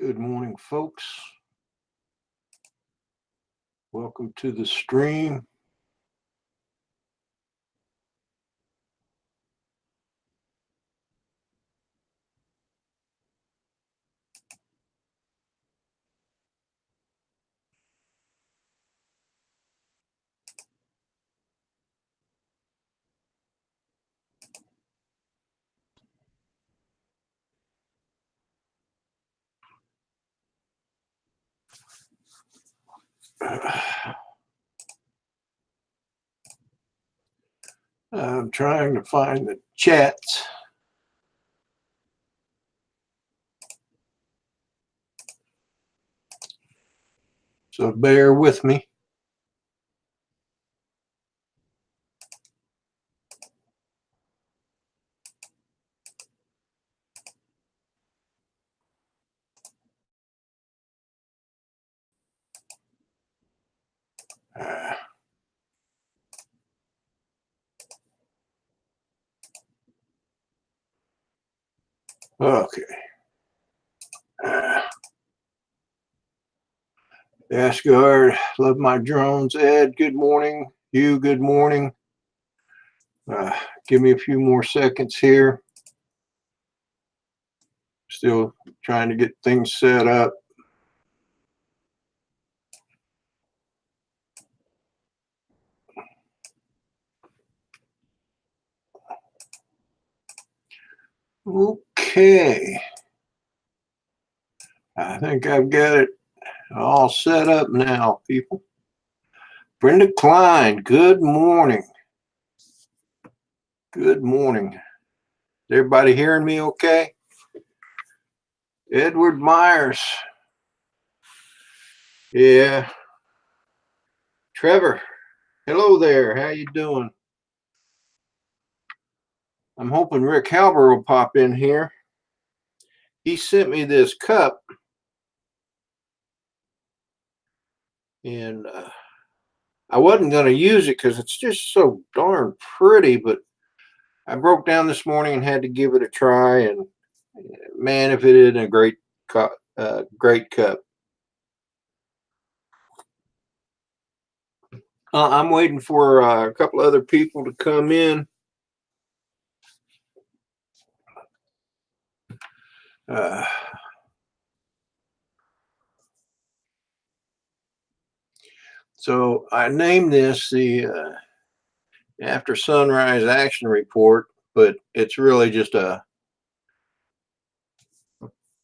Good morning, folks. Welcome to the stream. I'm trying to find the chats. So bear with me. Okay. Ashgard, love my drones. Ed, good morning. You, good morning. Give me a few more seconds here. Still trying to get things set up. Okay. I think I've got it all set up now, people. Brenda Klein, good morning. Good morning. Is everybody hearing me okay? Edward Myers. Yeah. Trevor, hello there. How you doing? I'm hoping Rick Halber will pop in here. He sent me this cup, and I wasn't going to use it because it's just so darn pretty, but I broke down this morning and had to give it a try, and man, if it isn't a great cup. I'm waiting for a couple other people to come in. So I named this the After Sunrise Action Report, but it's really just a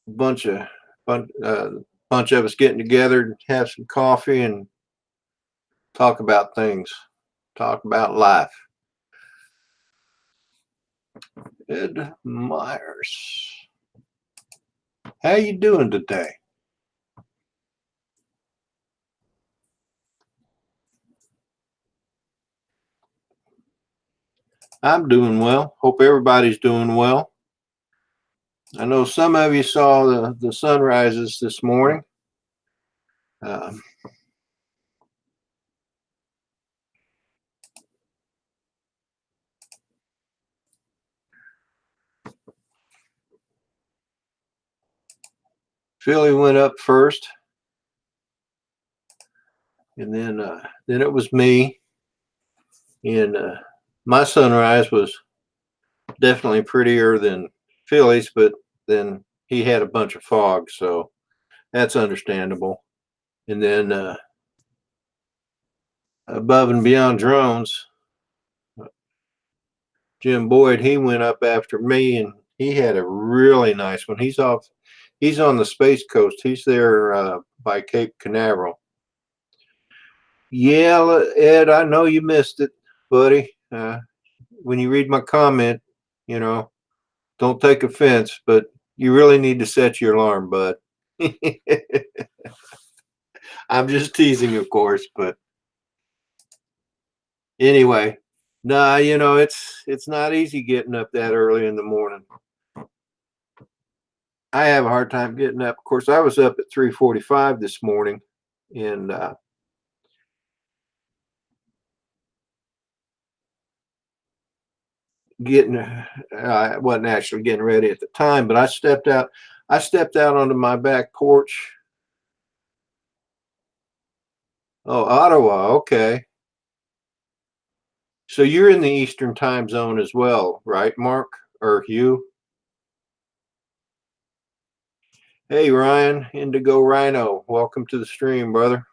bunch of us getting together, have some coffee, and talk about things, talk about life. Ed Myers, how you doing today? I'm doing well. Hope everybody's doing well. I know some of you saw the sunrises this morning. Philly went up first, and then it was me, and my sunrise was definitely prettier than Philly's, but then he had a bunch of fog, so that's understandable. And then Above and Beyond Drones, Jim Boyd, he went up after me, and he had a really nice one. He's on the Space Coast. He's there by Cape Canaveral. Yeah, Ed, I know you missed it, buddy. When you read my comment, don't take offense, but you really need to set your alarm, bud. I'm just teasing, of course, but anyway, nah, it's not easy getting up that early in the morning. I have a hard time getting up. Of course, I was up at 3:45 this morning, and I wasn't actually getting ready at the time, but I stepped out. I stepped out onto my back porch. Oh, Ottawa. Okay. So you're in the Eastern time zone as well, right, Mark or Hugh? Hey, Ryan, Indigo Rhino. Welcome to the stream, brother.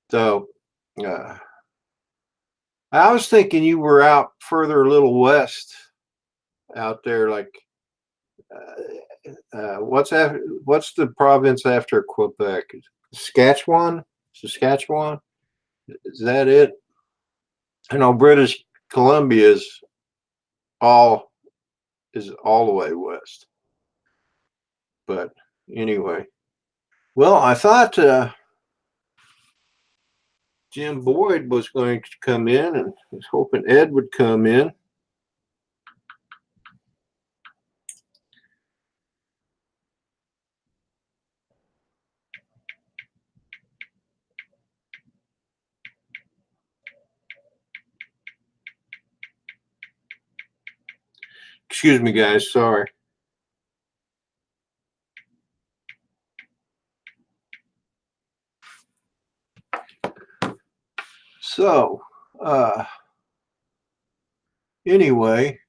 So, I was thinking you were out further a little west out there, like what's the province after Quebec? Saskatchewan? Saskatchewan? Is that it? I know British Columbia is all the way west. But anyway, well, I thought Jim Boyd was going to come in, and I was hoping Ed would come in. Excuse me, guys. Sorry. So, anyway,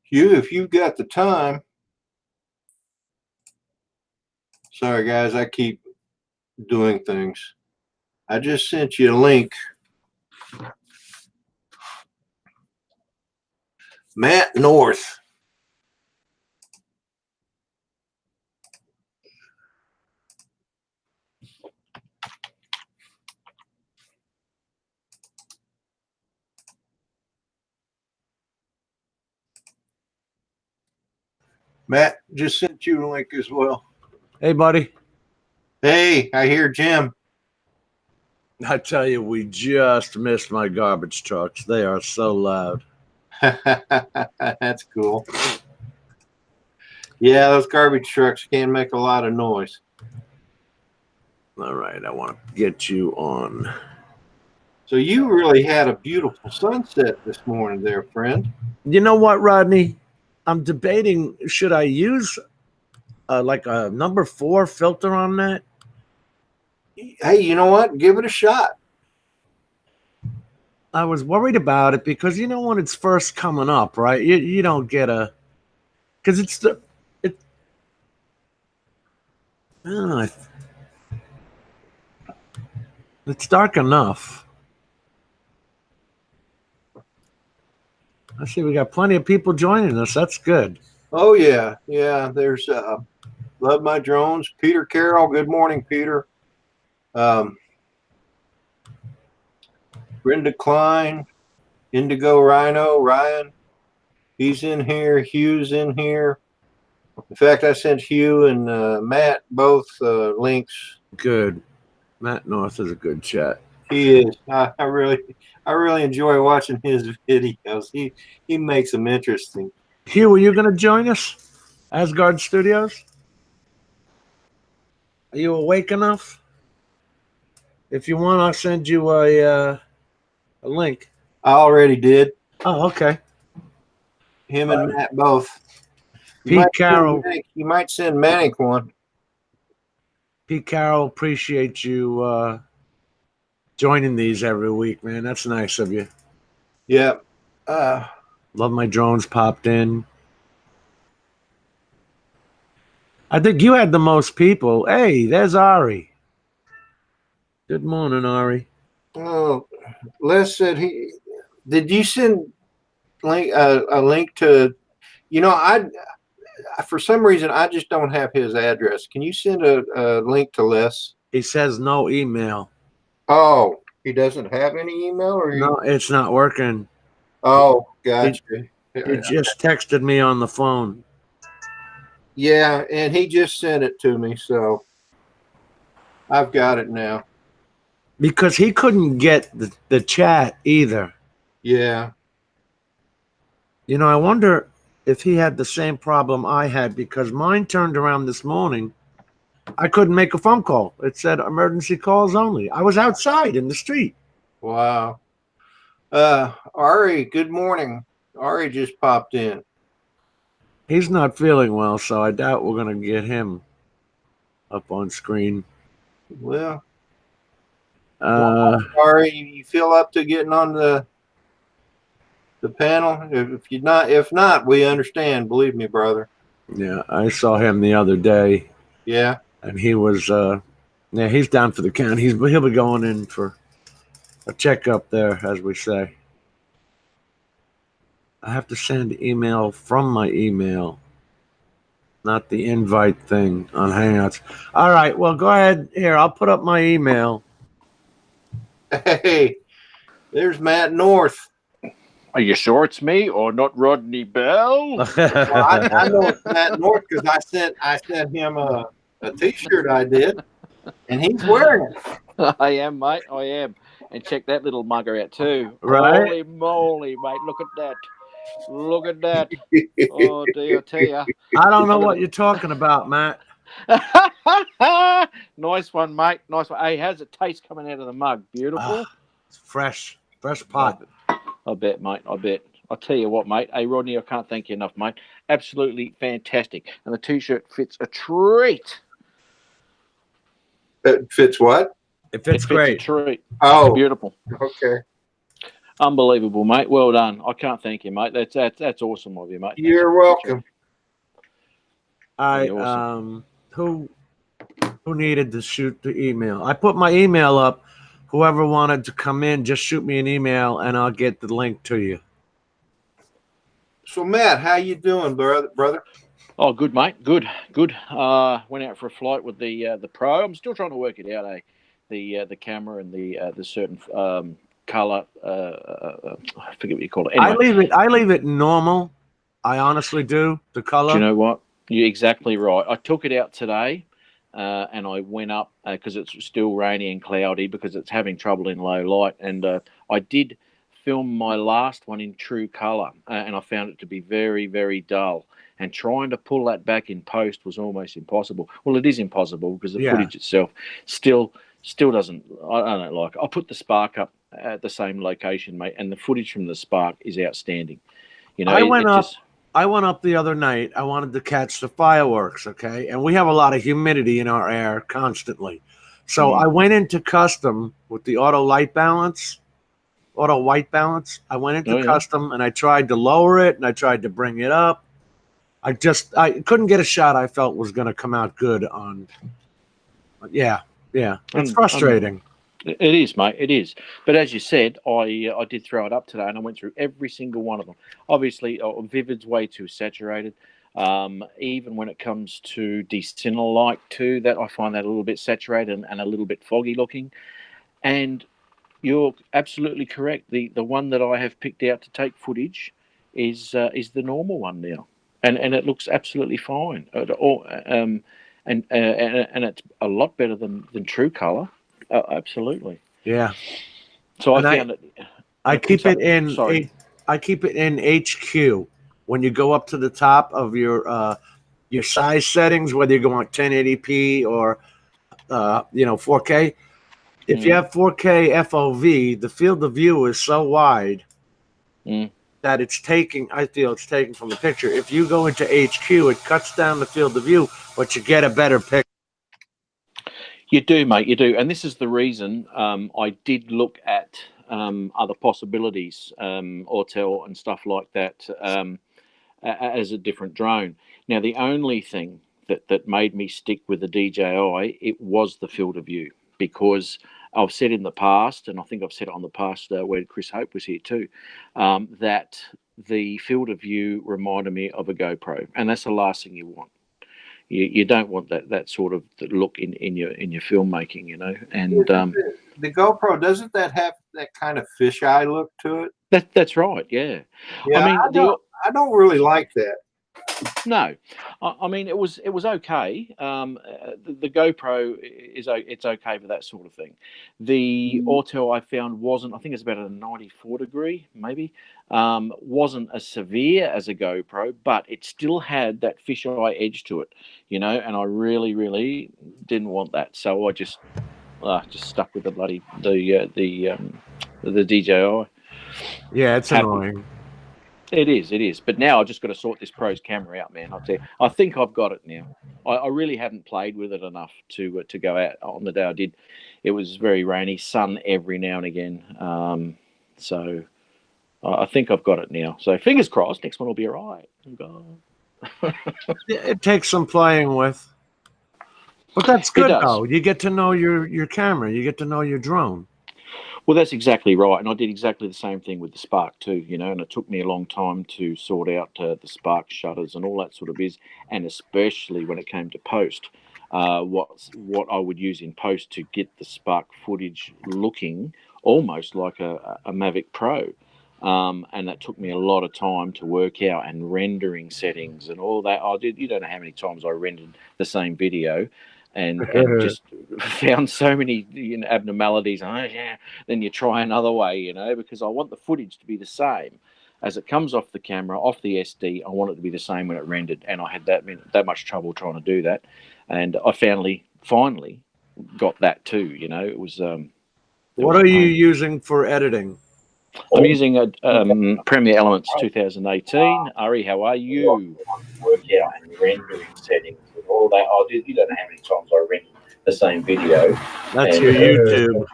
Hugh, if you've got the time. Sorry, guys, I keep doing things. I just sent you a link. Matt North. Matt just sent you a link as well. Hey, buddy. Hey, I hear Jim. I tell you, we just missed my garbage trucks. They are so loud. That's cool. Yeah, those garbage trucks can make a lot of noise. All right, I want to get you on. So you really had a beautiful sunset this morning there, friend. You know what, Rodney? I'm debating, should I use like a number 4 filter on that? Hey, you know what? Give it a shot. I was worried about it because, you know, when it's first coming up, right? You don't get a... Because I don't know. It's dark enough. I see we got plenty of people joining us. That's good. Oh, yeah. Yeah, there's Love My Drones. Peter Carroll. Good morning, Peter. Brenda Klein. Indigo Rhino. Ryan. He's in here. Hugh's in here. In fact, I sent Hugh and Matt both links. Good. Matt North is a good chat. He is. I really enjoy watching his videos. He makes them interesting. Hugh, are you going to join us? Asgard Studios? Are you awake enough? If you want, I'll send you a link. I already did. Oh, okay. Him and Matt both. Pete Carroll. You might send Manic one. Pete Carroll, appreciate you joining these every week, man. That's nice of you. Yeah. Love My Drones popped in. I think you had the most people. Hey, there's Ari. Good morning, Ari. Oh, Les said did you send a link to, you know, I for some reason I just don't have his address. Can you send a link to Les? He says no email. Oh, he doesn't have any email, or no, it's not working. Oh, gotcha. He just texted me on the phone. Yeah, and he just sent it to me, so I've got it now. because he couldn't get the chat either. Yeah. You know, I wonder if he had the same problem I had, because mine turned around this morning. I couldn't make a phone call. It said emergency calls only. I was outside in the street. Wow. Ari, good morning. Ari just popped in. He's not feeling well, so I doubt we're going to get him up on screen. Well, Uh, Ari, you feel up to getting on the panel? If not, we understand. Believe me, brother. yeah, I saw him the other day, Yeah. and he was, yeah, he's down for the count. He'll be going in for a checkup there, as we say. I have to send email from my email, not the invite thing on Hangouts. All right, well, go ahead. Here, I'll put up my email. Hey, there's Matt North. Are you sure it's me or not Rodney Bell? Well, I know it's Matt North because I sent him a T-shirt I did, and he's wearing it. I am, mate. I am. And check that little mugger out too. Right? Holy moly, mate! Look at that. Look at that. Oh dear, I tell you. I don't know what you're talking about, Matt. Nice one, mate. Nice one. Hey, how's it taste coming out of the mug? Beautiful. It's fresh pot. I bet, mate. I bet. I'll tell you what, mate. Hey, Rodney, I can't thank you enough, mate. Absolutely fantastic. And the T-shirt fits a treat. It fits what? It fits great. A treat. Oh, Beautiful. Okay. Unbelievable, mate. Well done. I can't thank you, mate. That's awesome of you, mate. You're welcome. Who needed to shoot the email? I put my email up. Whoever wanted to come in, just shoot me an email and I'll get the link to you. So Matt, how you doing, brother? Oh, good, mate. Good. Went out for a flight with the Pro. I'm still trying to work it out. The camera and the certain color. I forget what you call it. Anyway, I leave it normal. I honestly do. The color. Do you know what? You're exactly right. I took it out today, and I went up because it's still rainy and cloudy because it's having trouble in low light. And I did film my last one in true color, and I found it to be very, very dull. And trying to pull that back in post was almost impossible. Well, it is impossible because the footage itself still doesn't. I don't like it. I put the Spark up at the same location, mate, and the footage from the Spark is outstanding. You know, I went up the other night. I wanted to catch the fireworks, okay? And we have a lot of humidity in our air constantly. So I went into custom with the auto white balance. I went into custom and I tried to lower it and I tried to bring it up. I couldn't get a shot I felt was going to come out good on. Yeah. It's frustrating. It is, mate. It is. But as you said, I did throw it up today, and I went through every single one of them. Obviously, Vivid's way too saturated. Even when it comes to Decinelite too, that I find that a little bit saturated and a little bit foggy looking. And you're absolutely correct. The one that I have picked out to take footage is the normal one now, and it looks absolutely fine. And it's a lot better than True Color. Absolutely. Yeah. So I found it. I keep it in HQ. When you go up to the top of your size settings, whether you're going 1080p or 4K. If you have 4K FOV, the field of view is so wide that I feel it's taken from the picture. If you go into HQ, it cuts down the field of view, but you get a better picture. You do, mate, you do. And this is the reason I did look at other possibilities, Autel and stuff like that, as a different drone. Now, the only thing that made me stick with the DJI, it was the field of view, because I've said in the past, and I think I've said it on the past where Chris Hope was here too, that the field of view reminded me of a GoPro, and that's the last thing you want. You don't want that sort of look in your filmmaking, you know. And the GoPro, doesn't that have that kind of fisheye look to it? That's right, yeah. Yeah, I don't really like that. No, I mean it was okay. The GoPro it's okay for that sort of thing. The Autel I found wasn't. I think it's about a 94 degree, maybe. Wasn't as severe as a GoPro, but it still had that fisheye edge to it, you know. And I really, really didn't want that, so I just stuck with the bloody the DJI. Yeah, it's Happy. annoying. It is. But now I've just got to sort this Pro's camera out, man. I think I've got it now. I really haven't played with it enough to go out on the day I did. It was very rainy, sun every now and again. So I think I've got it now. So fingers crossed, next one will be all right. It takes some playing with. But that's good, though. You get to know your camera. You get to know your drone. Well, that's exactly right. And I did exactly the same thing with the Spark too, you know, and it took me a long time to sort out the Spark shutters and all that sort of biz, and especially when it came to post, what I would use in post to get the Spark footage looking almost like a Mavic Pro. And that took me a lot of time to work out, and rendering settings and all that. You don't know how many times I rendered the same video. And just found so many abnormalities. Then you try another way, you know, because I want the footage to be the same as it comes off the camera, off the SD. I want it to be the same when it rendered, and I had that much trouble trying to do that, and I finally got that too. You know, it was. What are you using for editing? I'm using a Premiere Elements 2018. Ari, how are you? Work out and rendering settings and all that. You don't know how many times I rendered the same video. That's your YouTube.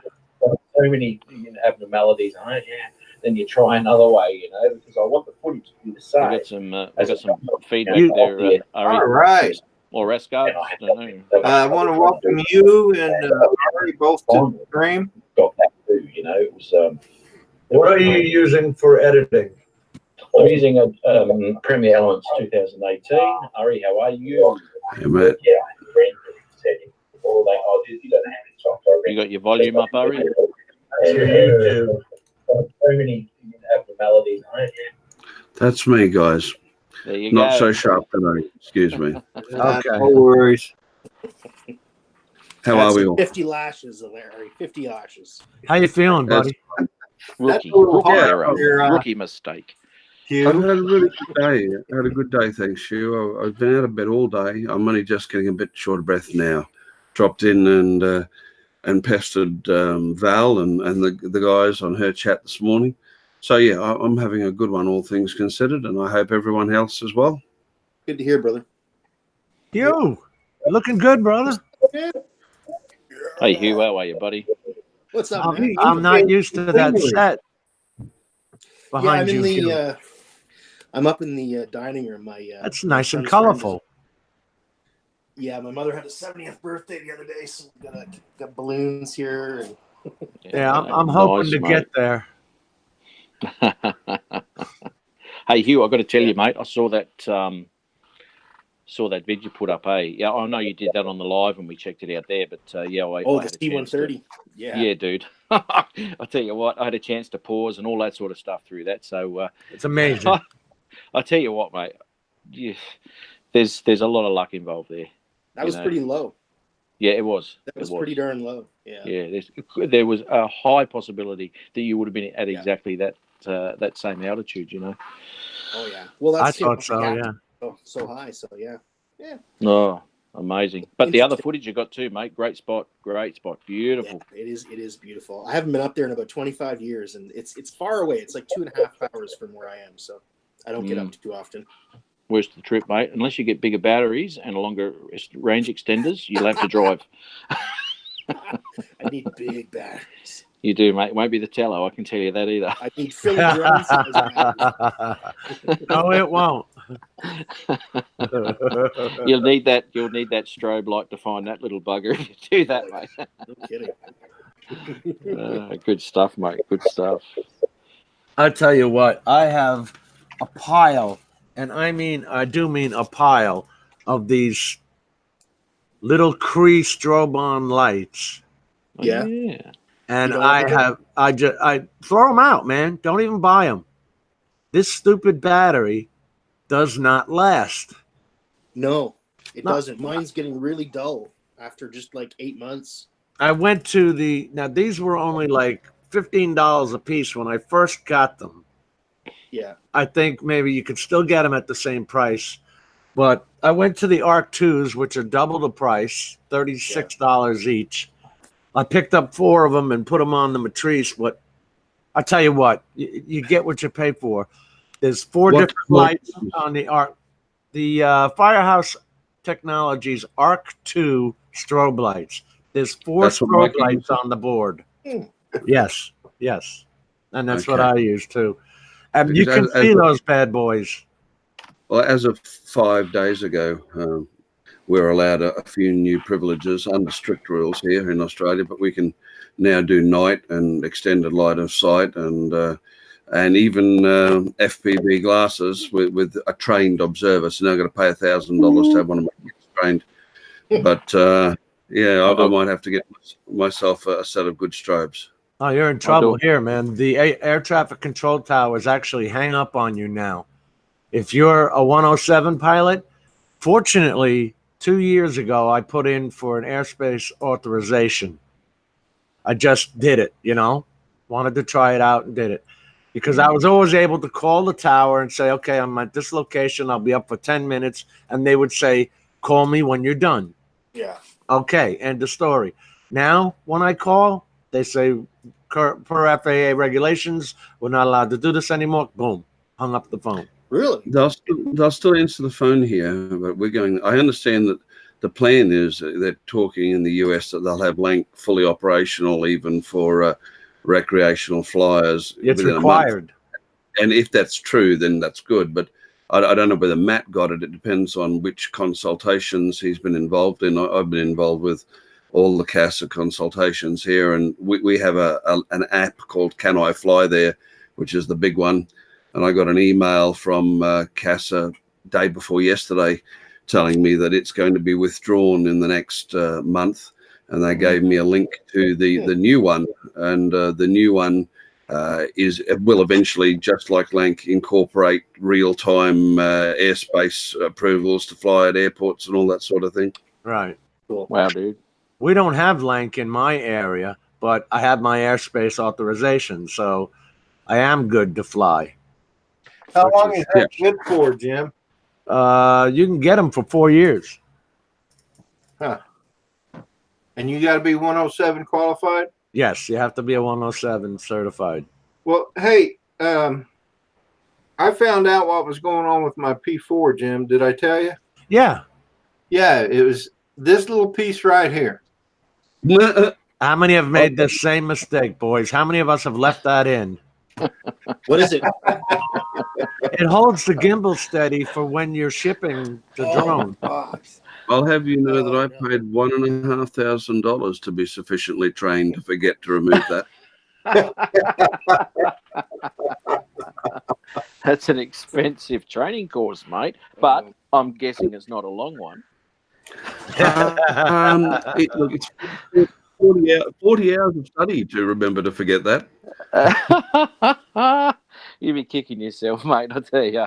So many abnormalities. Then you try another way, you know, because I want the footage to be the same. I got some feedback there, Ari. All right. Or Rascard. I want to welcome you and Ari both to the stream. Got that too, you know. It was. What are you using for editing? I'm using a Premiere Elements 2018. Ari, how are you? Hey, mate. Yeah, setting all that. You don't know how many times I. You got your volume up, Ari? YouTube. So many abnormalities. That's me, guys. There you Not go. so sharp today. Excuse me. Okay. No worries. How are we all? 50 lashes, Larry. 50 lashes. How you feeling, buddy? Rookie mistake. I've had a really good day. I had a good day, thanks, Hugh. I've been out of bed all day. I'm only just getting a bit short of breath now. Dropped in and pestered Val and the guys on her chat this morning. So, yeah, I'm having a good one, all things considered, and I hope everyone else as well. Good to hear, brother. You looking good, brother. Hey, Hugh, how are you, buddy? What's up, man? I'm not used to that set behind I'm in you. I'm up in the dining room. That's nice and colorful. Yeah, my mother had a 70th birthday the other day, so we got balloons here. And yeah, I'm hoping to get there. Hey, Hugh, I've got to tell you, mate, I saw that vid you put up, Yeah, I know you did that on the live and we checked it out there, but I the C-130. Yeah, dude. I tell you what, I had a chance to pause and all that sort of stuff through that, so it's amazing. I tell you what, mate, there's a lot of luck involved there. That was pretty low. Yeah, it was. That was pretty darn low. Yeah. Yeah, there was a high possibility that you would have been at exactly that same altitude, you know. Oh yeah. Well, that's I thought so. Yeah. So high. So yeah. Oh, amazing! But the other footage you got too, mate. Great spot. Beautiful. Yeah, it is beautiful. I haven't been up there in about 25 years, and it's far away. It's like 2.5 hours from where I am, so I don't get up too often. Worst of the trip, mate. Unless you get bigger batteries and longer range extenders, you'll have to drive. I need big batteries. You do, mate. It won't be the Tello, I can tell you that either. I need Philly drone size batteries. No, it won't. You'll need that strobe light to find that little bugger if you do that, mate. No kidding. Good stuff, mate. Good stuff. I tell you what, I have a pile, and I do mean a pile of these little Cree strobe-on lights. Yeah. And I throw them out, man. Don't even buy them. This stupid battery does not last. No, it No. doesn't. Mine's getting really dull after just like 8 months. I went to now these were only like $15 a piece when I first got them. Yeah. I think maybe you could still get them at the same price. But I went to the Arc 2s, which are double the price, $36 each. I picked up 4 of them and put them on the Matrice. But I tell you what, you get what you pay for. There's 4 different lights on the Arc. The Firehouse Technologies Arc 2 strobe lights. There's 4 strobe lights on the board. Yes. And that's what I use too. And you can see those bad boys. Well, as of 5 days ago, we're allowed a few new privileges under strict rules here in Australia, but we can now do night and extended light of sight and even FPV glasses with a trained observer. So now I've got to pay $1,000 to have one of my kids trained. But I might have to get myself a set of good strobes. Oh, you're in trouble here, man. The air traffic control towers actually hang up on you now. If you're a 107 pilot, fortunately, 2 years ago, I put in for an airspace authorization. I just did it, wanted to try it out and did it. Because I was always able to call the tower and say, okay, I'm at this location. I'll be up for 10 minutes. And they would say, call me when you're done. Yeah. Okay, end of story. Now, when I call, they say, per FAA regulations, we're not allowed to do this anymore. Boom, hung up the phone. Really? They'll still answer the phone here, but we're going. I understand that the plan is they're talking in the US that they'll have Lank fully operational even for recreational flyers. It's required. And if that's true, then that's good. But I don't know whether Matt got it. It depends on which consultations he's been involved in. I've been involved with all the CASA consultations here, and we have an app called Can I Fly There, which is the big one. And I got an email from CASA day before yesterday telling me that it's going to be withdrawn in the next month. And they gave me a link to the new one. And the new one will eventually, just like Lank, incorporate real-time airspace approvals to fly at airports and all that sort of thing. Right. Cool. Wow, dude. We don't have Lank in my area, but I have my airspace authorization, so I am good to fly. How long is that good for, Jim? You can get them for 4 years. Huh. And you got to be 107 qualified? Yes, you have to be a 107 certified. Well, hey, I found out what was going on with my P4, Jim. Did I tell you? Yeah. Yeah, it was this little piece right here. How many have made the same mistake, boys? How many of us have left that in? What is it? It holds the gimbal steady for when you're shipping the drone. I'll have you know that I paid $1,500 to be sufficiently trained to forget to remove that. That's an expensive training course, mate. But I'm guessing it's not a long one. It's 40 hours of study to remember to forget that. You'll be kicking yourself, mate, I tell you.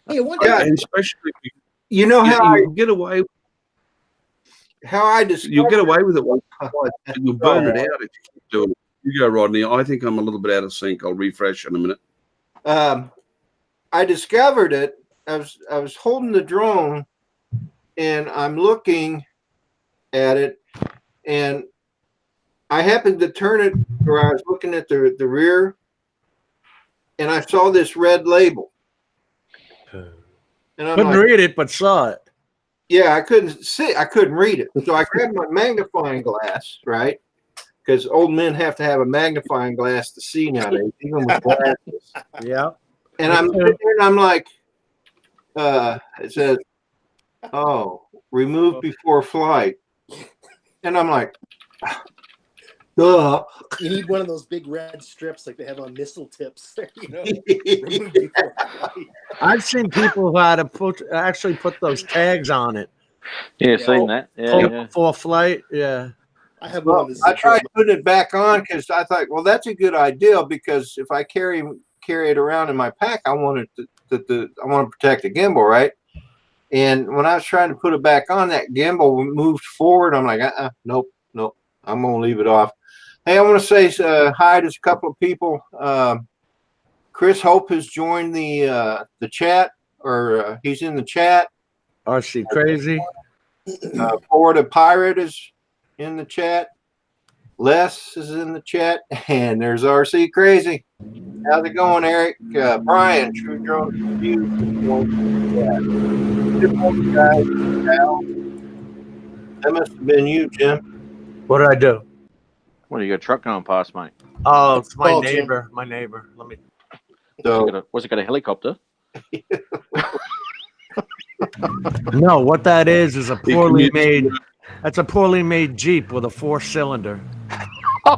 Hey, and especially, you know how you get away. How I discovered you'll get away with it once, and you'll burn it out if you keep doing it. You go, Rodney. I think I'm a little bit out of sync. I'll refresh in a minute. I discovered it. I was holding the drone, and I'm looking at it, and I happened to turn it where I was looking at the rear, and I saw this red label. And I'm couldn't like, read it, but saw it. Yeah, I couldn't see. I couldn't read it. So I grabbed my magnifying glass, right? Because old men have to have a magnifying glass to see nowadays, even with glasses. Yeah. And I'm sitting there and I'm like, it says, "Oh, remove before flight." And I'm like, duh. You need one of those big red strips like they have on missile tips. Remove before flight. I've seen people who had to actually put those tags on it. Yeah, seen that. Yeah. Before flight, yeah. I have one of those. I tried putting it back on because I thought, well, that's a good idea because if I carry it around in my pack, I want it that I want to protect the gimbal, right? And when I was trying to put it back on, that gimbal moved forward. I'm like, nope, I'm gonna leave it off. Hey, I want to say hi to a couple of people. Chris Hope has joined the chat, or he's in the chat. RC Crazy. Florida Pirate is in the chat. Les is in the chat, and there's RC Crazy. How's it going, Eric? Brian, True Drone Review. That must have been you, Jim. What did I do? What, you got a truck going past, mate? Oh, it's my Oh, neighbor. Jim. My neighbor. Let me. So, Was it got a helicopter? No, what that is a poorly made. That's a poorly made Jeep with a 4-cylinder.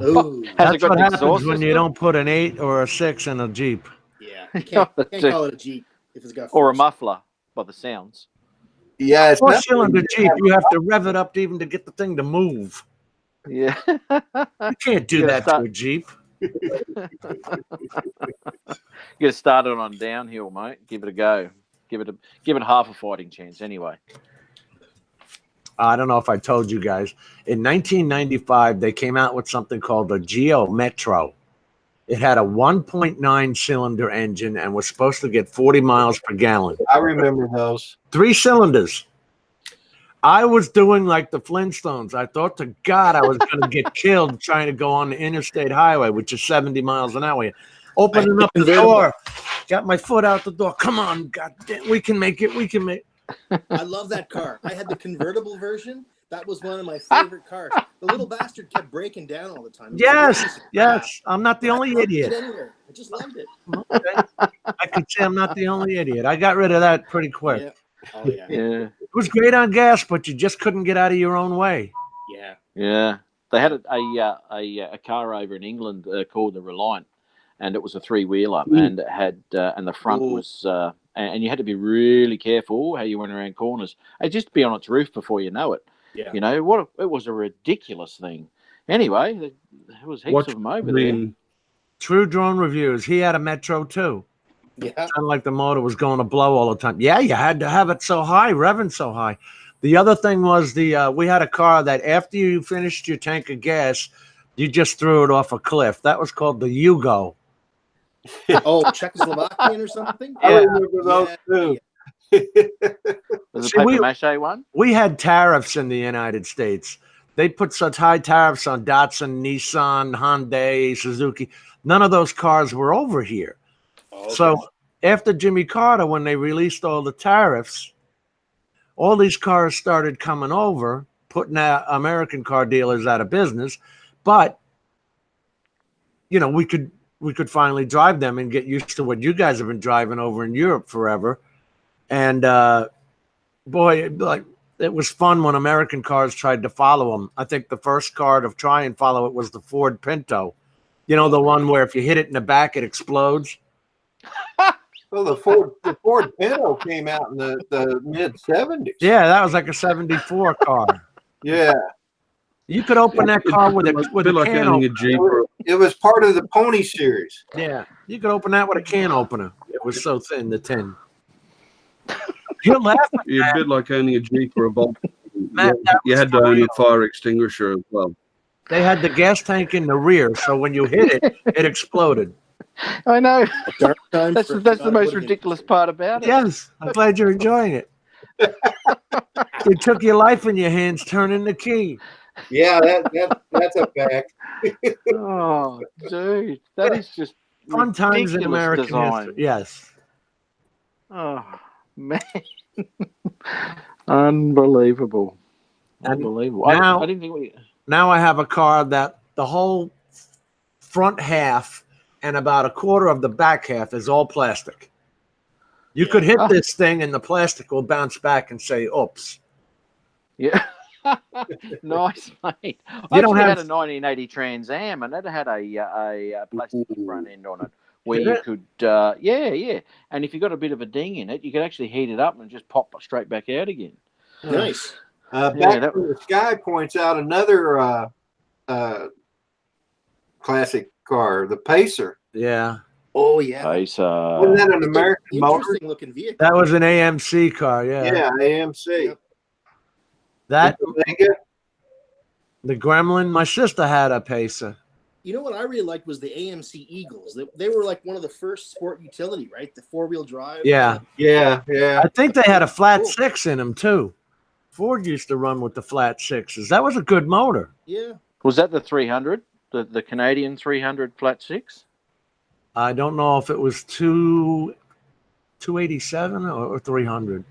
Ooh. That's what happens when you don't put an 8 or a 6 in a Jeep. Yeah, you can't call it a Jeep if it's got or a muffler by the sounds. yeah, it's 4-cylinder Jeep. You have to rev it up even to get the thing to move. Yeah. You can't do that to a Jeep. You get started on downhill, mate. Give it a go. Give it half a fighting chance anyway. I don't know if I told you guys. In 1995, they came out with something called the Geo Metro. It had a 1.9 cylinder engine and was supposed to get 40 miles per gallon. I remember those. 3 cylinders. I was doing like the Flintstones. I thought to God I was going to get killed trying to go on the interstate highway, which is 70 miles an hour. Opening up the door, got my foot out the door. Come on, God damn, we can make it. We can make it. I love that car. I had the convertible version. That was one of my favorite cars. The little bastard kept breaking down all the time. Yes. I'm not the only idiot. I just loved it. Okay. I could say I'm not the only idiot. I got rid of that pretty quick. Yeah. Oh yeah. Yeah. It was great on gas, but you just couldn't get out of your own way. Yeah. Yeah. They had a car over in England called the Reliant, and it was a 3-wheeler, and it had and the front was and you had to be really careful how you went around corners. It just be on its roof before you know it. Yeah. You know it was a ridiculous thing. Anyway, there was heaps of them over there. True Drone Reviews. He had a Metro too. Yeah. Sounded like the motor was going to blow all the time. Yeah, you had to have it so high, revving so high. The other thing was we had a car that after you finished your tank of gas, you just threw it off a cliff. That was called the Yugo. Oh, Czechoslovakian or something? I remember those too. Was it paper mache one? We had tariffs in the United States. They put such high tariffs on Datsun, Nissan, Hyundai, Suzuki. None of those cars were over here. Okay. So after Jimmy Carter, when they released all the tariffs, all these cars started coming over, putting American car dealers out of business. But, you know, we could finally drive them and get used to what you guys have been driving over in Europe forever. And, boy, it was fun when American cars tried to follow them. I think the first car to try and follow it was the Ford Pinto. You know, the one where if you hit it in the back, it explodes. Well, the Ford Pinto came out in the mid-'70s. Yeah, that was like a 74 car. Yeah. You could open that car with a can opener. It was part of the Pony series. Yeah, you could open that with a can opener. It was so thin, the tin. You're laughing. You're a bit like owning a Jeep or a Bolt. You had to own a fire extinguisher as well. They had the gas tank in the rear, so when you hit it, it exploded. I know. That's the most ridiculous part about it. Yes, I'm glad you're enjoying it. You took your life in your hands, turning the key. Yeah, that's a fact. Oh, dude, that is just fun times in American design. history. Yes. Oh man, unbelievable. Unbelievable. Now, I didn't think now I have a car that the whole front half and about a quarter of the back half is all plastic. You could hit this thing and the plastic will bounce back and say, oops. Yeah. Nice, mate. I had a 1980 Trans Am, and it had a plastic front end on it where you could, and if you got a bit of a ding in it, you could actually heat it up and just pop straight back out again. Nice. Back to the Sky points out another classic car, the Pacer. Yeah. Oh yeah. Wasn't Pacer. that an American motor? Interesting looking vehicle. That was an AMC car. Yeah. Yeah, AMC. Yep. That Omega? the Gremlin. My sister had a Pacer. You know what I really liked was the AMC Eagles. They were like one of the first sport utility, right? The 4-wheel drive. Yeah. Yeah, yeah. I think they had a flat Cool. 6 in them too. Ford used to run with the flat 6s. That was a good motor. Yeah. Was that the 300? The Canadian 300 flat 6? I don't know if it was 287 or 300.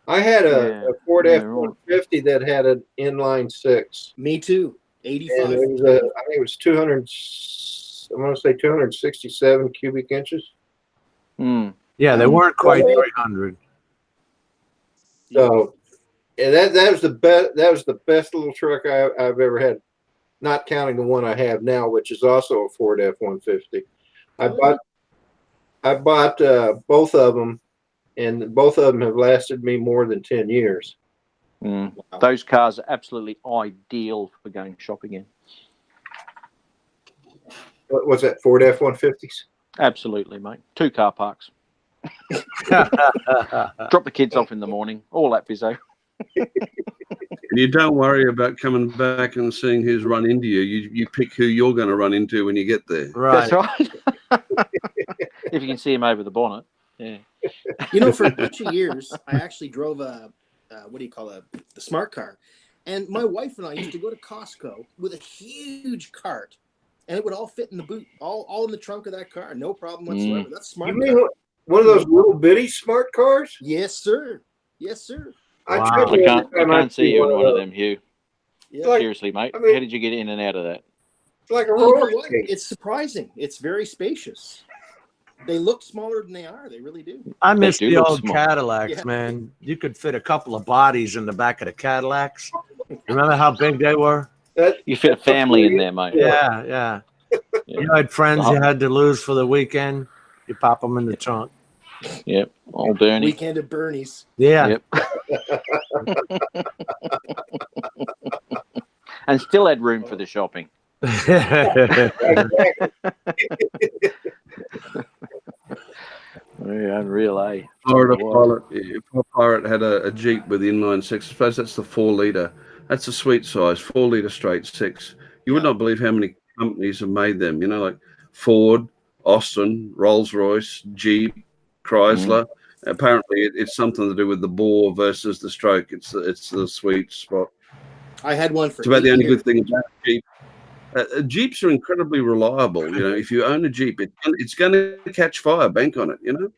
I had Yeah. a Ford Yeah, F-150 that had an inline 6. Me too. And 85. it was I think it was 200, I want to say 267 cubic inches. Hmm. Yeah, they weren't quite Yeah. 300. So, and that was the best. That was the best little truck I've ever had, not counting the one I have now, which is also a Ford F-150. I bought both of them, and both of them have lasted me more than 10 years. Mm. Wow. Those cars are absolutely ideal for going shopping in. What was that? Ford F-150s? Absolutely, mate. 2 car parks. Drop the kids off in the morning. All that bizzo. And you don't worry about coming back and seeing who's run into you. You pick who you're going to run into when you get there. Right. That's right. If you can see him over the bonnet. Yeah. You know, for a bunch of years, I actually drove the smart car. And my wife and I used to go to Costco with a huge cart, and it would all fit in the boot, all in the trunk of that car. No problem whatsoever. That's smart. You mean one of those little bitty smart cars? Yes, sir. Yes, sir. Wow. I can't see you in one of them, Hugh. Yeah. Like- Seriously, mate. I mean- How did you get in and out of that? It's like a You know roller what? skate. It's surprising. It's very spacious. They look smaller than they are. They really do. I miss do the look old small. Cadillacs, Yeah. man. You could fit a couple of bodies in the back of the Cadillacs. Remember how big they were? You fit a family in there, mate. Yeah, yeah. You had friends you had to lose for the weekend. You pop them in the trunk. Yep. Old Bernie. Weekend at Bernie's. Yeah. Yep. And still had room for the shopping. Yeah, unreal, eh? Florida Pirate had a Jeep with the inline 6. I suppose that's the 4-litre. That's a sweet size, 4-litre straight 6. You would not believe how many companies have made them. You know, like Ford, Austin, Rolls-Royce, Jeep, Chrysler. Apparently, it's something to do with the bore versus the stroke. It's the sweet spot. I had one for It's about 8 the only years. good thing about Jeep. Jeeps are incredibly reliable. You know, if you own a Jeep, it's going to catch fire. Bank on it. You know.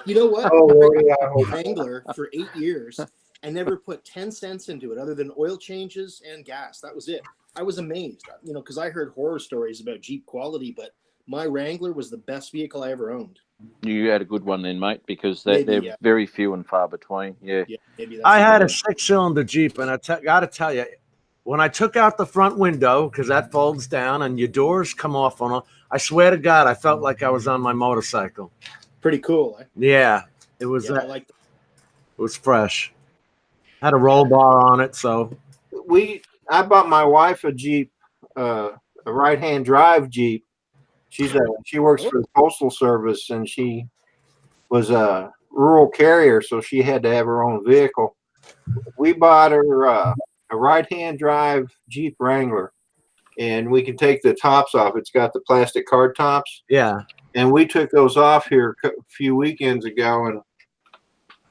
You know what? Oh, yeah. I had a Wrangler for 8 years and never put 10 cents into it other than oil changes and gas. That was it. I was amazed, you know, because I heard horror stories about Jeep quality, but my Wrangler was the best vehicle I ever owned. You had a good one then, mate, because Maybe, they're yeah. very few and far between. Yeah. Yeah, maybe that's I had a it. 6-cylinder Jeep, and I got to tell you, when I took out the front window, because that folds down and your doors come off on it, I swear to God, I felt like I was on my motorcycle. Pretty cool. Eh? Yeah, it was. Yeah, I like that. It was fresh. Had a roll bar on it, so I bought my wife a Jeep, a right-hand drive Jeep. She works for the Postal Service, and she was a rural carrier, so she had to have her own vehicle. We bought her a right-hand drive Jeep Wrangler, and we can take the tops off. It's got the plastic card tops. yeah. And we took those off here a few weekends ago and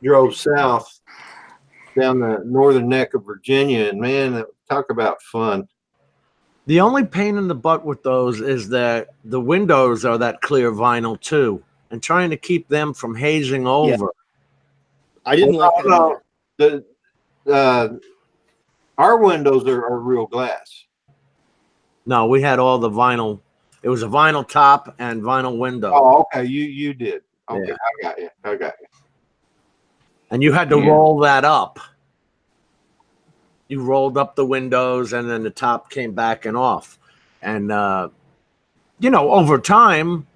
drove south down the northern neck of Virginia. And man, talk about fun. The only pain in the butt with those is that the windows are that clear vinyl too, and trying to keep them from hazing over. I didn't like that either. Our windows are real glass. No, we had all the vinyl. It was a vinyl top and vinyl window. Oh, okay. You did. Okay, Yeah. I got you. And you had to Yeah. roll that up. You rolled up the windows, and then the top came back and off. And, over time,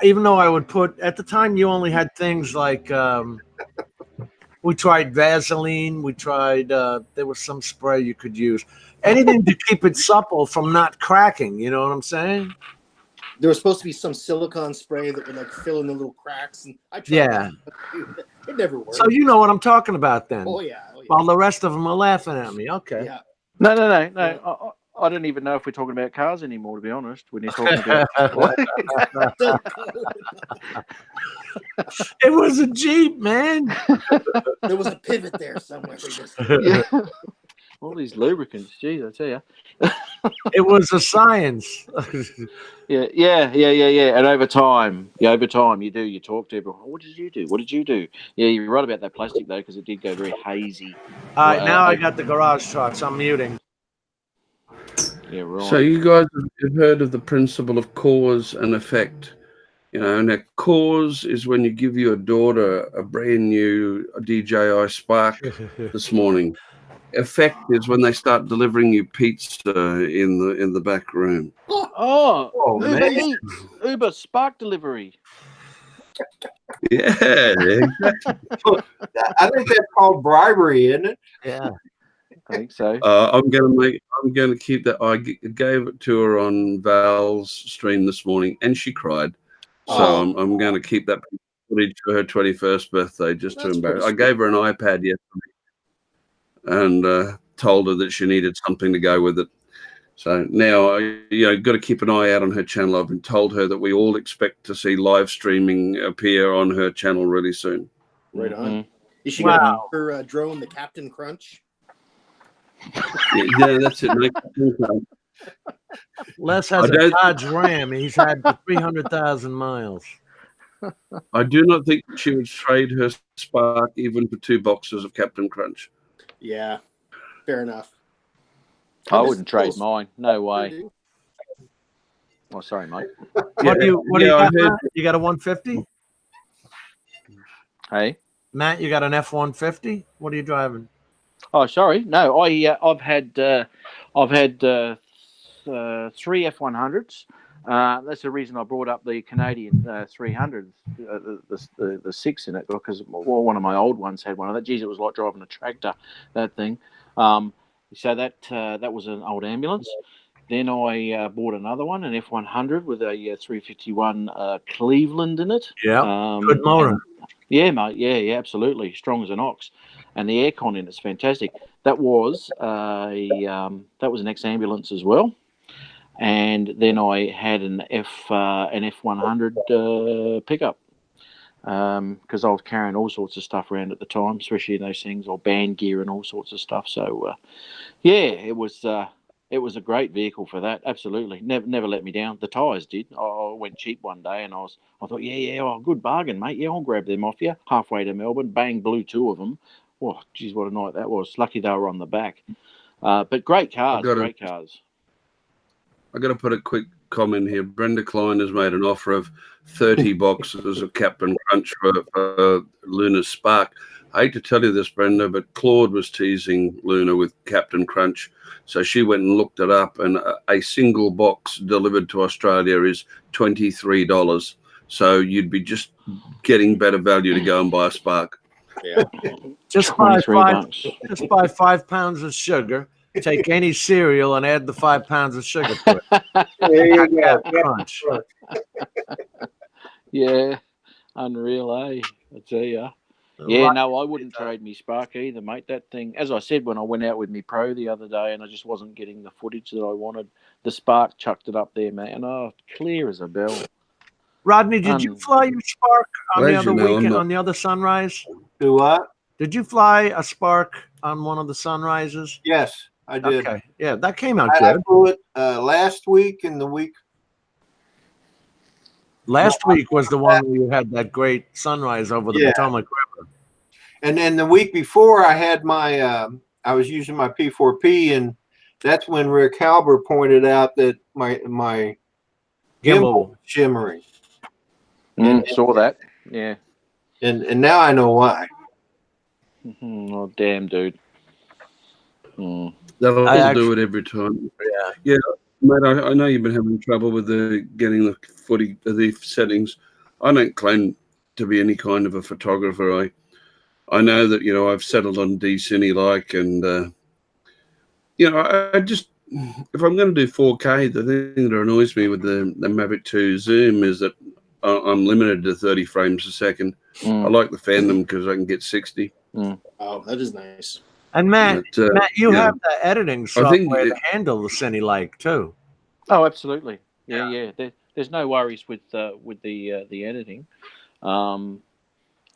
even though I would put, at the time, you only had things like, we tried Vaseline. We tried, there was some spray you could use. Anything to keep it supple from not cracking. You know what I'm saying? there was supposed to be some silicone spray that would like fill in the little cracks, and I tried. Yeah. That. It never worked. So you know what I'm talking about then. Oh yeah. While the rest of them are laughing at me. Okay. Yeah. No. Yeah. I don't even know if we're talking about cars anymore, to be honest. When you're talking about It was a Jeep, man. There was a pivot there somewhere. yeah. All these lubricants, geez, I tell you. It was a science. Yeah. And over time, you talk to everyone. What did you do? What did you do? Yeah, you're right about that plastic though, because it did go very hazy. All right, now I got the garage talks. I'm muting. Yeah, right. So you guys have heard of the principle of cause and effect. You know, and a cause is when you give your daughter a brand new DJI Spark this morning. Effect is when they start delivering you pizza in the back room. Oh, Uber man. Eats, Uber Spark delivery. Yeah, exactly. I think that's called bribery, isn't it? Yeah. I think so. I'm gonna keep that. I gave it to her on Val's stream this morning, and she cried. So I'm going to keep that footage for her 21st birthday just to embarrass. I gave her an iPad yesterday and told her that she needed something to go with it. So now got to keep an eye out on her channel. I've been told her that we all expect to see live streaming appear on her channel really soon. Right on. Mm-hmm. Is she got her drone, the Captain Crunch? Yeah, that's it. Les has a Dodge Ram. He's had 300,000 miles. I do not think she would trade her Spark even for 2 boxes of Captain Crunch. Yeah, fair enough. I wouldn't trade mine. No way. Oh, sorry, mate. What do you got, Matt? You got a 150? Hey, Matt, you got an F-150? What are you driving? Oh, sorry. No, I've had 3 F100s. That's the reason I brought up the Canadian 300s, the 6 in it, because one of my old ones had one of that. Geez, it was like driving a tractor, that thing. So that was an old ambulance. Then I bought another one, an F100 with a 351 Cleveland in it. Yeah, good motor. Yeah, mate. Yeah, absolutely. Strong as an ox. And the aircon in it's fantastic. That was an ex-ambulance as well. And then I had an F100 pickup because I was carrying all sorts of stuff around at the time, especially those things, or band gear and all sorts of stuff. So it was a great vehicle for that. Absolutely, never let me down. The tyres did. I went cheap one day, and I thought, good bargain, mate. Yeah, I'll grab them off you. Halfway to Melbourne, bang, blew 2 of them. Oh, geez, what a night that was. Lucky they were on the back. But great cars, great cars. I got to put a quick comment here. Brenda Klein has made an offer of 30 boxes of Captain Crunch for Luna's Spark. I hate to tell you this, Brenda, but Claude was teasing Luna with Captain Crunch. So she went and looked it up, and a single box delivered to Australia is $23. So you'd be just getting better value to go and buy a Spark. Yeah. Just buy 5 pounds of sugar. Take any cereal and add the 5 pounds of sugar to it. There you go. Crunch. Yeah, unreal, eh? I tell you. Yeah, no, I wouldn't trade me Spark either, mate. That thing, as I said when I went out with me Pro the other day, and I just wasn't getting the footage that I wanted. The Spark chucked it up there, man. Oh, clear as a bell. Rodney, did you fly your Spark on the other weekend, on the other sunrise? Do what? Did you fly a Spark on one of the sunrises? Yes, I did. Okay, yeah, that came out good. I flew it last week and the week. Last week was the one where you had that great sunrise over the Potomac River. And then the week before, I had my I was using my P4P, and that's when Rick Halber pointed out that my gimbal was shimmering. Saw that. Yeah. And now I know why. Oh, damn, dude. That'll do it every time. Yeah, mate. I know you've been having trouble with getting the settings. I don't claim to be any kind of a photographer. I know that I've settled on D-Cine and I just if I'm going to do 4K, the thing that annoys me with the Mavic 2 Zoom is that I'm limited to 30 frames a second. I like the Phantom because I can get 60. Oh, that is nice. And Matt, you have the editing software to handle the cine like too. Oh, absolutely. Yeah. There's no worries with the editing.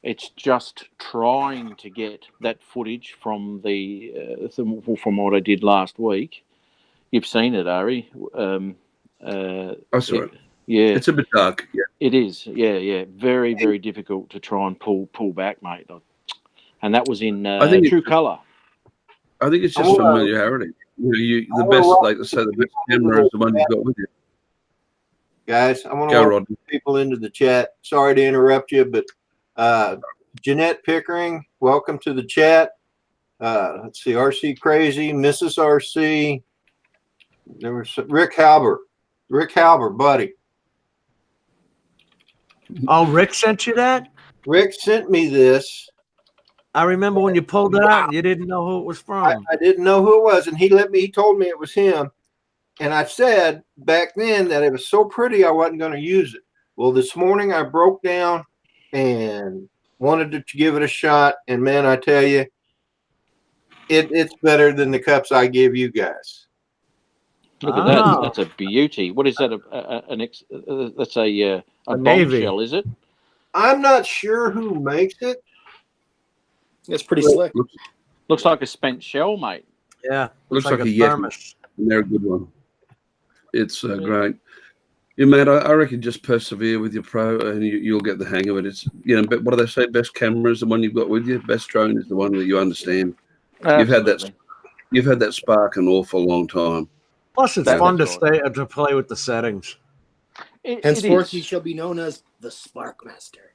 It's just trying to get that footage from from what I did last week. You've seen it, Ari. I saw it. Yeah, it's a bit dark. Yeah, it is. Yeah. Very, very difficult to try and pull back, mate. And that was in true color. I think it's just familiarity. The best, like I say, the best camera is the one you've got with you. Guys, I want to welcome people into the chat. Sorry to interrupt you, but Jeanette Pickering, welcome to the chat. Let's see, RC Crazy, Mrs. RC. There was Rick Halber, buddy. Oh, Rick sent you that? Rick sent me this. I remember when you pulled it out and you didn't know who it was from. I didn't know who it was, and he told me it was him. And I said back then that it was so pretty I wasn't going to use it. Well, this morning I broke down and wanted to give it a shot. And man, I tell you, it's better than the cups I give you guys. Look at that. That's a beauty. What is that? That's a bombshell, is it? I'm not sure who makes it. It's pretty slick. Looks like a spent shell, mate. Yeah. Looks like a thermos. And they're a good one. It's great. Yeah, mate, I reckon just persevere with your pro and you'll get the hang of it. It's, but what do they say? Best camera is the one you've got with you. Best drone is the one that you understand. Absolutely. You've had that spark an awful long time. Plus, it's fun to play with the settings. Henceforth, he shall be known as the Spark Master.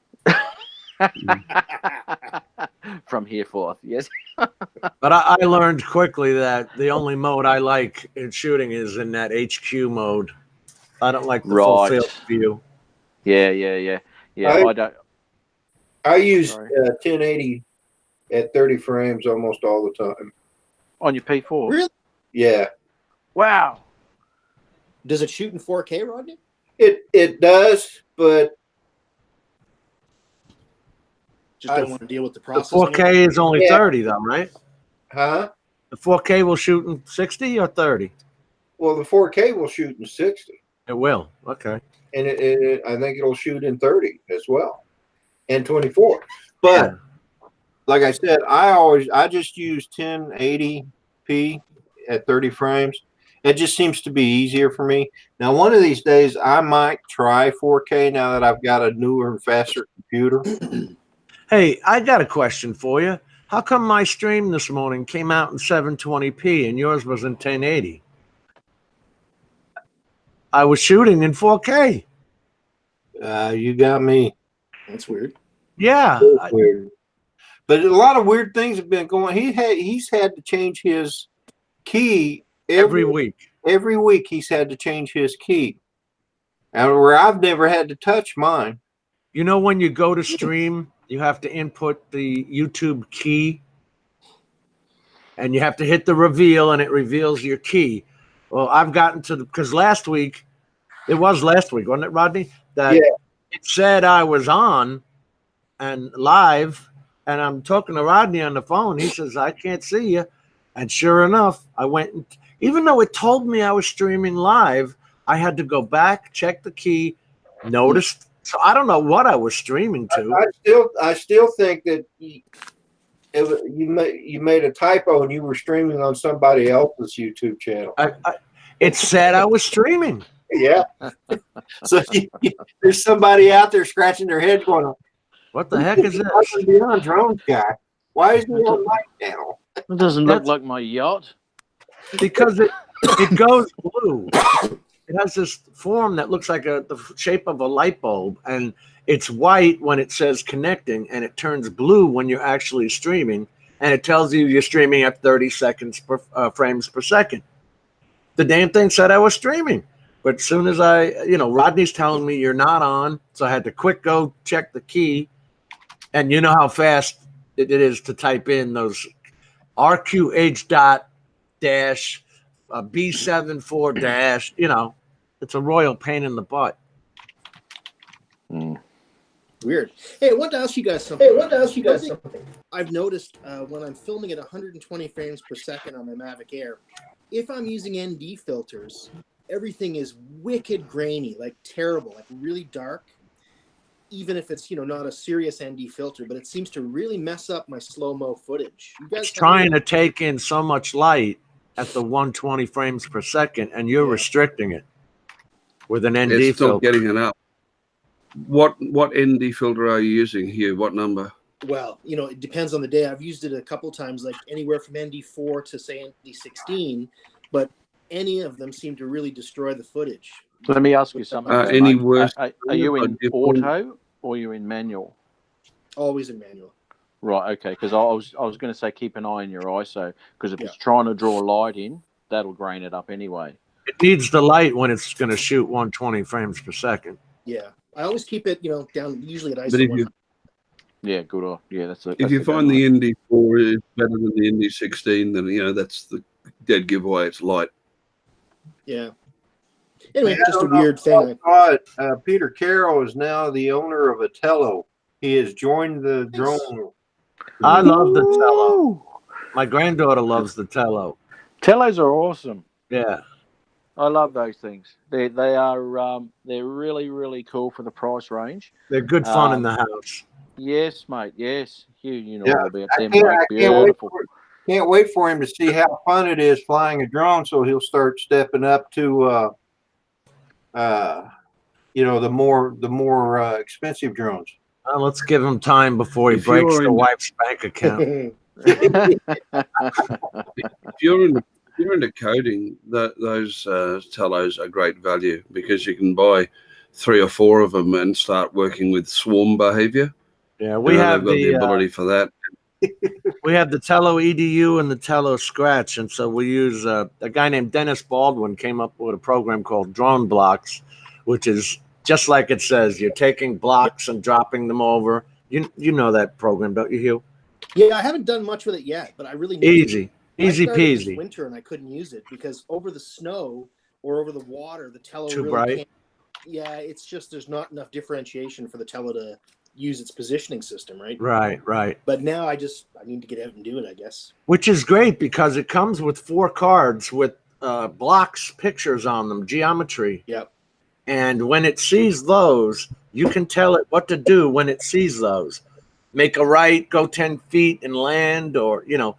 From here forth, yes. But I learned quickly that the only mode I like in shooting is in that HQ mode. I don't like the full field view. Yeah. I use 1080 at 30 frames almost all the time. On your P4? Really? Yeah. Wow. Does it shoot in 4K, Rodney? It does, but just don't want to deal with the process. The 4K is only 30, though, right? Huh? The 4K will shoot in 60 or 30? Well, the 4K will shoot in 60. It will. Okay. And I think it'll shoot in 30 as well, and 24. But like I said, I just use 1080p at 30 frames. It just seems to be easier for me. Now, one of these days, I might try 4K now that I've got a newer and faster computer. Hey, I got a question for you. How come my stream this morning came out in 720p and yours was in 1080? I was shooting in 4K. You got me. That's weird. Yeah. That's weird. But a lot of weird things have been going. He's had to change his key every week. Every week he's had to change his key. And where I've never had to touch mine. You know, when you go to stream, you have to input the YouTube key and you have to hit the reveal and it reveals your key. Well, I've gotten to because last week, wasn't it, Rodney? That it said I was on and live, and I'm talking to Rodney on the phone. He says, I can't see you. And sure enough, I went, and, even though it told me I was streaming live, I had to go back, check the key, noticed. So I don't know what I was streaming to. I still think that you made a typo and you were streaming on somebody else's YouTube channel. It said I was streaming. Yeah. So there's somebody out there scratching their head going, what the heck is this? On drones guy. Why is he on my channel? It doesn't look like my yacht. Because it goes blue. It has this form that looks like the shape of a light bulb, and it's white when it says connecting, and it turns blue when you're actually streaming, and it tells you you're streaming at 30 frames per second. The damn thing said I was streaming. But as soon as Rodney's telling me you're not on, so I had to go check the key, and you know how fast it is to type in those RQH dash a B74 dash. You know, it's a royal pain in the butt. Weird. Hey, I wanted to ask you guys something. I've noticed when I'm filming at 120 frames per second on my Mavic Air, if I'm using ND filters, everything is wicked grainy, like terrible, like really dark. Even if it's, not a serious ND filter, but it seems to really mess up my slow-mo footage. You guys It's trying to take in so much light at the 120 frames per second, and you're restricting it with an ND It's filter. not getting it up. What ND filter are you using here? What number? Well, it depends on the day. I've used it a couple times, like anywhere from ND4 to say ND16, but any of them seem to really destroy the footage. Let me ask you something. Any worse? Are you in auto or are you in manual? Always in manual. Right. Okay. Because I was going to say keep an eye on your ISO, because if it's trying to draw light in, that'll grain it up anyway. It needs the light when it's going to shoot 120 frames per second. Yeah, I always keep it, down usually at ISO 100. Yeah, good. Yeah, that's if you find the ND4 is better than the ND16, then that's the dead giveaway. It's light. Yeah. Anyway, just a weird thing. Peter Carroll is now the owner of a Tello. He has joined the drone. I love the Tello. My granddaughter loves the Tello. Tellos are awesome. Yeah. I love those things. They are they're really, really cool for the price range. They're good fun in the house. Yes, mate. Yes, you know all about them. Can't wait for him to see how fun it is flying a drone. So he'll start stepping up to the more expensive drones. Let's give him time before he breaks the wife's bank account. If you're into coding, those Tellos are great value, because you can buy 3 or 4 of them and start working with swarm behavior. Yeah, we have got the ability for that. We have the Tello EDU and the Tello Scratch, and so we use a guy named Dennis Baldwin came up with a program called Drone Blocks, which is just like it says. You're taking blocks and dropping them over. You know that program, don't you, Hugh? Yeah, I haven't done much with it yet, but I really need easy peasy. This winter, and I couldn't use it because over the snow or over the water, the Tello too really bright. can't. Yeah, it's just there's not enough differentiation for the Tello to use its positioning system, right? Right. But now I need to get out and do it, I guess. Which is great because it comes with 4 cards with blocks, pictures on them, geometry. Yep. And when it sees those, you can tell it what to do when it sees those. Make a right, go 10 feet and land, or, do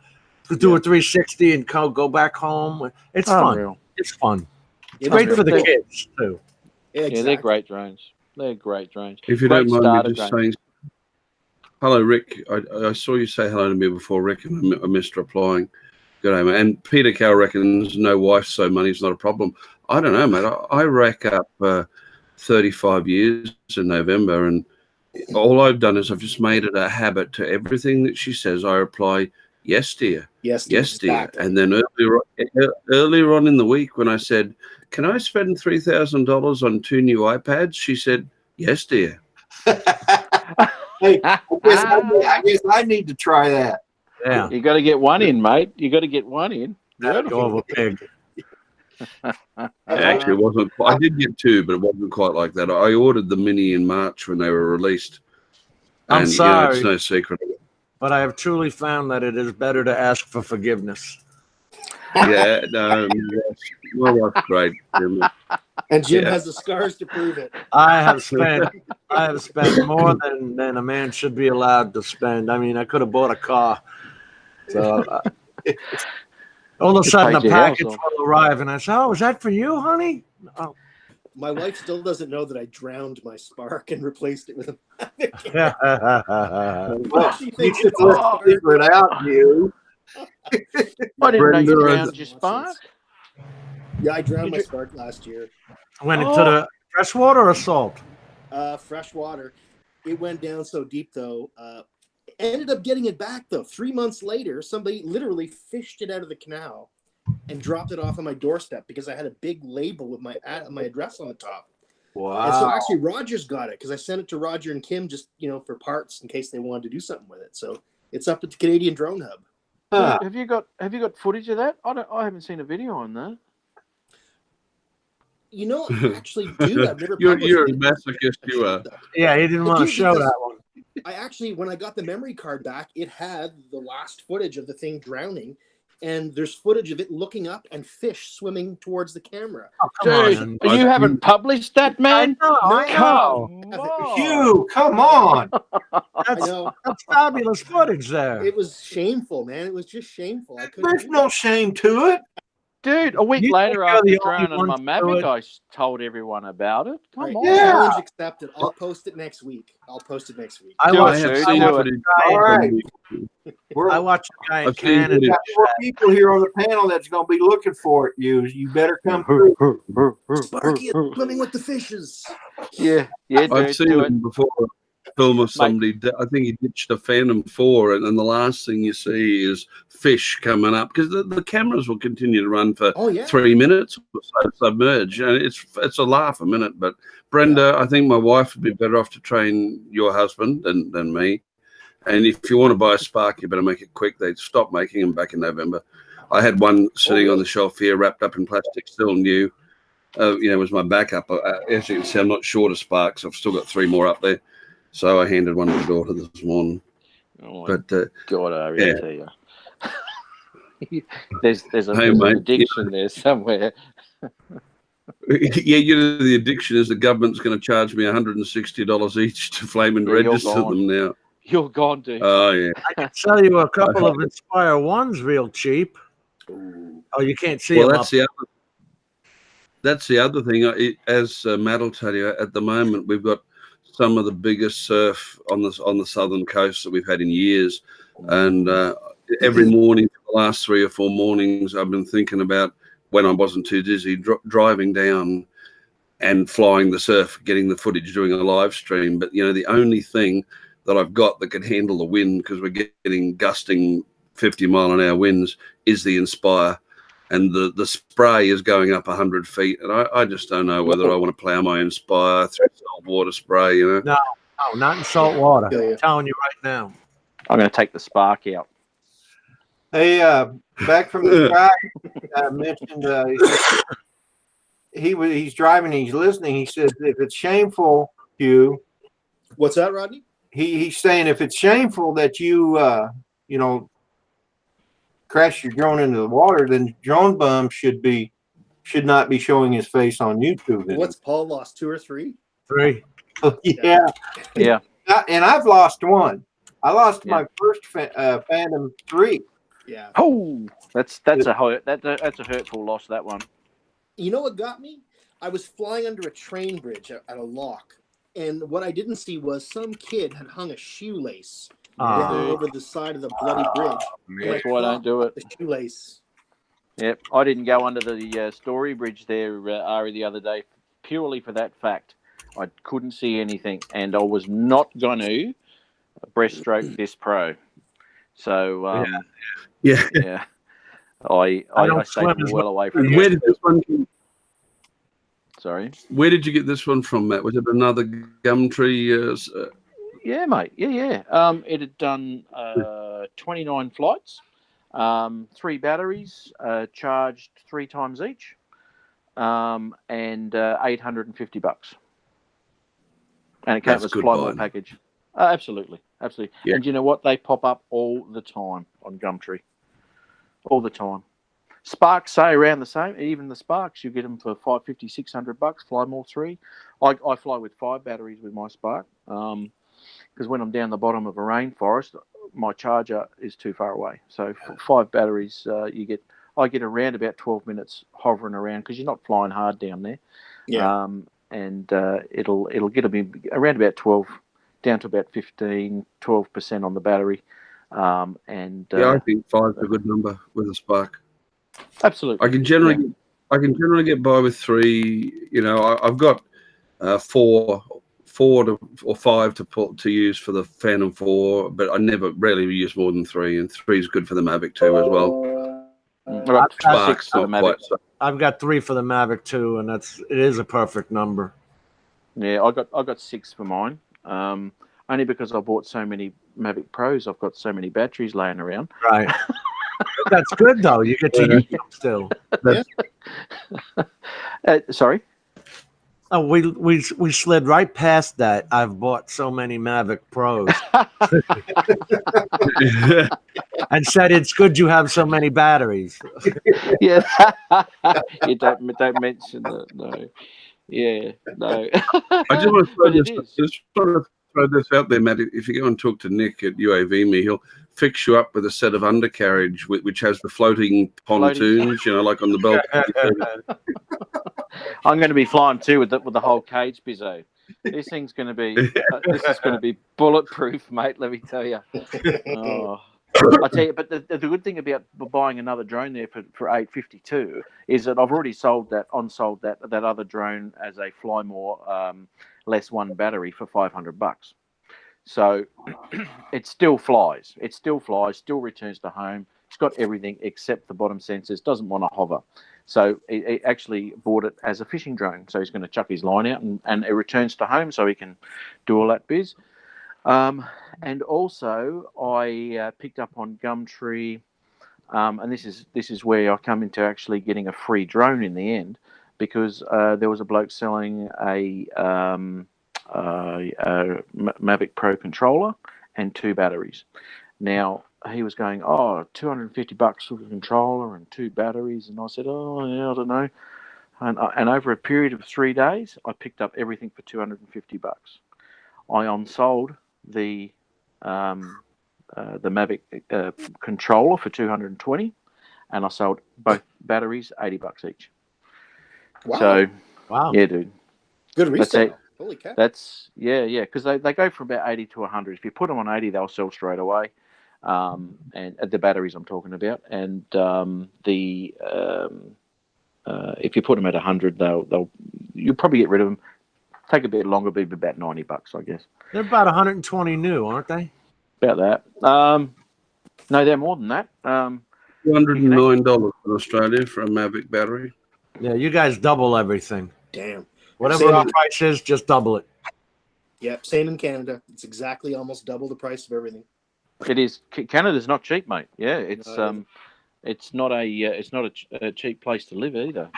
a 360 and go back home. It's fun. It's fun. It's great for the kids, too. Yeah, exactly. They're great drones. They're great drones. If you don't mind me just saying, hello, Rick. I saw you say hello to me before, Rick, and I missed replying. Good day, mate. And Peter Cow reckons no wife, so money's not a problem. I don't know, mate. I rack up 35 years in November, and all I've done is I've just made it a habit to everything that she says. I reply, yes, dear. Yes, dear. Exactly. And then earlier on in the week, when I said, can I spend $3,000 on 2 new iPads? She said, yes, dear. Hey, I guess I need to try that. Yeah. You got to get one in, mate. You got to get one in. Go over pig. Actually, it wasn't. I did get 2, but it wasn't quite like that. I ordered the Mini in March when they were released. I'm sorry. It's no secret. But I have truly found that it is better to ask for forgiveness. Yeah, no, well, that's great. And Jim has the scars to prove it. I have spent more than a man should be allowed to spend. I mean, I could have bought a car. So all of a sudden, a package will arrive, and I say, "Oh, is that for you, honey?" Oh. My wife still doesn't know that I drowned my Spark and replaced it with a well, she thinks it's a secret out, you. I didn't know you drowned your Spark. Yeah, I drowned my Spark last year. Went into the freshwater or salt? Fresh water. It went down so deep, though. Ended up getting it back, though. 3 months later, somebody literally fished it out of the canal and dropped it off on my doorstep because I had a big label with my address on the top. Wow. And so actually Roger's got it because I sent it to Roger and Kim just, for parts in case they wanted to do something with it. So it's up at the Canadian Drone Hub. Huh. Have you got footage of that? I haven't seen a video on that. You know, I actually do. I've never You're published a it. masochist, you are. Yeah, he didn't want to show because that one. I actually, when I got the memory card back, it had the last footage of the thing drowning, and there's footage of it looking up and fish swimming towards the camera. Oh, come Dude, on. you haven't published that, man? I know. Come on. Hugh, come on. I know. That's fabulous footage there. It was shameful, man. It was just shameful. I couldn't. There's no shame to it. Dude, a week You later think you're after the drowning only my one to do Mavic, it? I told everyone about it. Come Right, on. Yeah. challenge accepted. I'll post it next week. I Do watched it, a dude, guy, do in- it. All right. I watched a guy in I've seen Canada. footage. Got more people here on the panel that's going to be looking for it. You better come through. Sparky is swimming with the fishes. Yeah, I've dude, seen do it. him before. Film of somebody. I think he ditched a Phantom 4, and then the last thing you see is fish coming up because the cameras will continue to run for Oh yeah. 3 minutes or so submerged, and it's a laugh a minute. But Brenda, I think my wife would be better off to train your husband than me. And if you want to buy a Spark, you better make it quick. They stopped making them back in November. I had one sitting on the shelf here, wrapped up in plastic, still new. It was my backup. As you can see, I'm not short of Sparks. I've still got 3 more up there. So I handed one to the daughter this morning. Oh, But God, I yeah. tell you. there's an mate, addiction there somewhere. yeah, the addiction is the government's going to charge me $160 each to flame and Yeah, you're register gone. them now. You're gone, dude. Oh yeah. I can sell you a couple of Inspire ones real cheap. Oh, you can't see Well, them that's the other thing. As Matt will tell you, at the moment we've got some of the biggest surf on the southern coast that we've had in years, and every morning for the last 3 or 4 mornings, I've been thinking about when I wasn't too dizzy driving down and flying the surf, getting the footage, doing a live stream. But the only thing that I've got that can handle the wind, because we're getting gusting 50-mile-an-hour winds, is the Inspire. And the spray is going up 100 feet, and I just don't know whether I want to plow my Inspire through salt water spray. No, not in salt water. I'm telling you right now. I'm going to take the Spark out. Hey, back from the guy mentioned he's driving, he's listening. He says if it's shameful, Hugh. What's that, Rodney? He's saying if it's shameful that you crash your drone into the water, then Drone Bum should not be showing his face on YouTube. What's Paul lost 2 or 3? 3. Yeah. And I've lost one. I lost Yeah. my first Phantom 3. Yeah. Oh, that's a hurtful loss, that one. You know what got me? I was flying under a train bridge at a lock, and what I didn't see was some kid had hung a shoelace down over the side of the bloody bridge. That's why I don't do it. The shoelace. Yep, I didn't go under the Story Bridge there, Ari, the other day, purely for that fact. I couldn't see anything, and I was not going to breaststroke this pro. So, yeah. I stayed well away from it. Where did this one? Sorry? Where did you get this one from, Matt? Was it another Gumtree? Yeah, mate. Yeah. It had done 29 flights, 3 batteries, charged 3 times each, and $850. And it came with a Fly More package. Absolutely. Yeah. And you know what? They pop up all the time on Gumtree. All the time. Sparks say around the same. Even the Sparks, you get them for $550, $600. Fly More 3. I fly with 5 batteries with my Spark. Because when I'm down the bottom of a rainforest, my charger is too far away. So 5 batteries, I get around about 12 minutes hovering around because you're not flying hard down there. Yeah. And it'll get me around about 12, down to about 12% on the battery. I think 5 is a good number with a Spark. Absolutely. I can generally get by with 3. I've got 4 to 5 to use for the Phantom 4, but I rarely use more than 3, and 3 is good for the Mavic 2 as well. I've got 3 for the Mavic 2, and it is a perfect number. Yeah, I got 6 for mine. Only because I bought so many Mavic Pros, I've got so many batteries laying around. Right. That's good though. You get to use them still. Sorry. Oh, we slid right past that. I've bought so many Mavic Pros, and said it's good you have so many batteries. Yeah. You don't mention that. No. Yeah. No. I just want to But it is. throw this out there, Matt. If you go and talk to Nick at UAV Me, he'll fix you up with a set of undercarriage which has the floating pontoons, like on the Bell. I'm going to be flying too with the whole cage, Bizzo. This thing's going to be bulletproof, mate. Let me tell you. Oh. I tell you, but the good thing about buying another drone there for $852 is that I've already sold that other drone as a Fly More less one battery for $500. So it still flies. It still flies. Still returns to home. It's got everything except the bottom sensors. Doesn't want to hover. So he actually bought it as a fishing drone. So he's going to chuck his line out and it returns to home so he can do all that biz. And also, I picked up on Gumtree, and this is where I come into actually getting a free drone in the end, because there was a bloke selling a Mavic Pro controller and 2 batteries. Now he was going, $250 for the controller and 2 batteries, and I said, oh yeah, I don't know. And over a period of 3 days, I picked up everything for $250. I on-sold the Mavic controller for $220, and I sold both batteries $80 each. Wow. So, wow, yeah, dude, Good resale. Holy cow. that's because they go for about 80 to 100. If you put them on 80, they'll sell straight away. And the batteries I'm talking about, and if you put them at 100, you'll probably get rid of them. Take a bit longer, be about $90, I guess. they're about 120 new, aren't they? About that. No, they're more than that. $209 in Australia for a Mavic battery. Yeah, you guys double everything. Damn. Whatever our price is, just double it. Yep, same in Canada. It's exactly almost double the price of everything. It is. Canada's not cheap, mate. Yeah, it's not a cheap place to live either.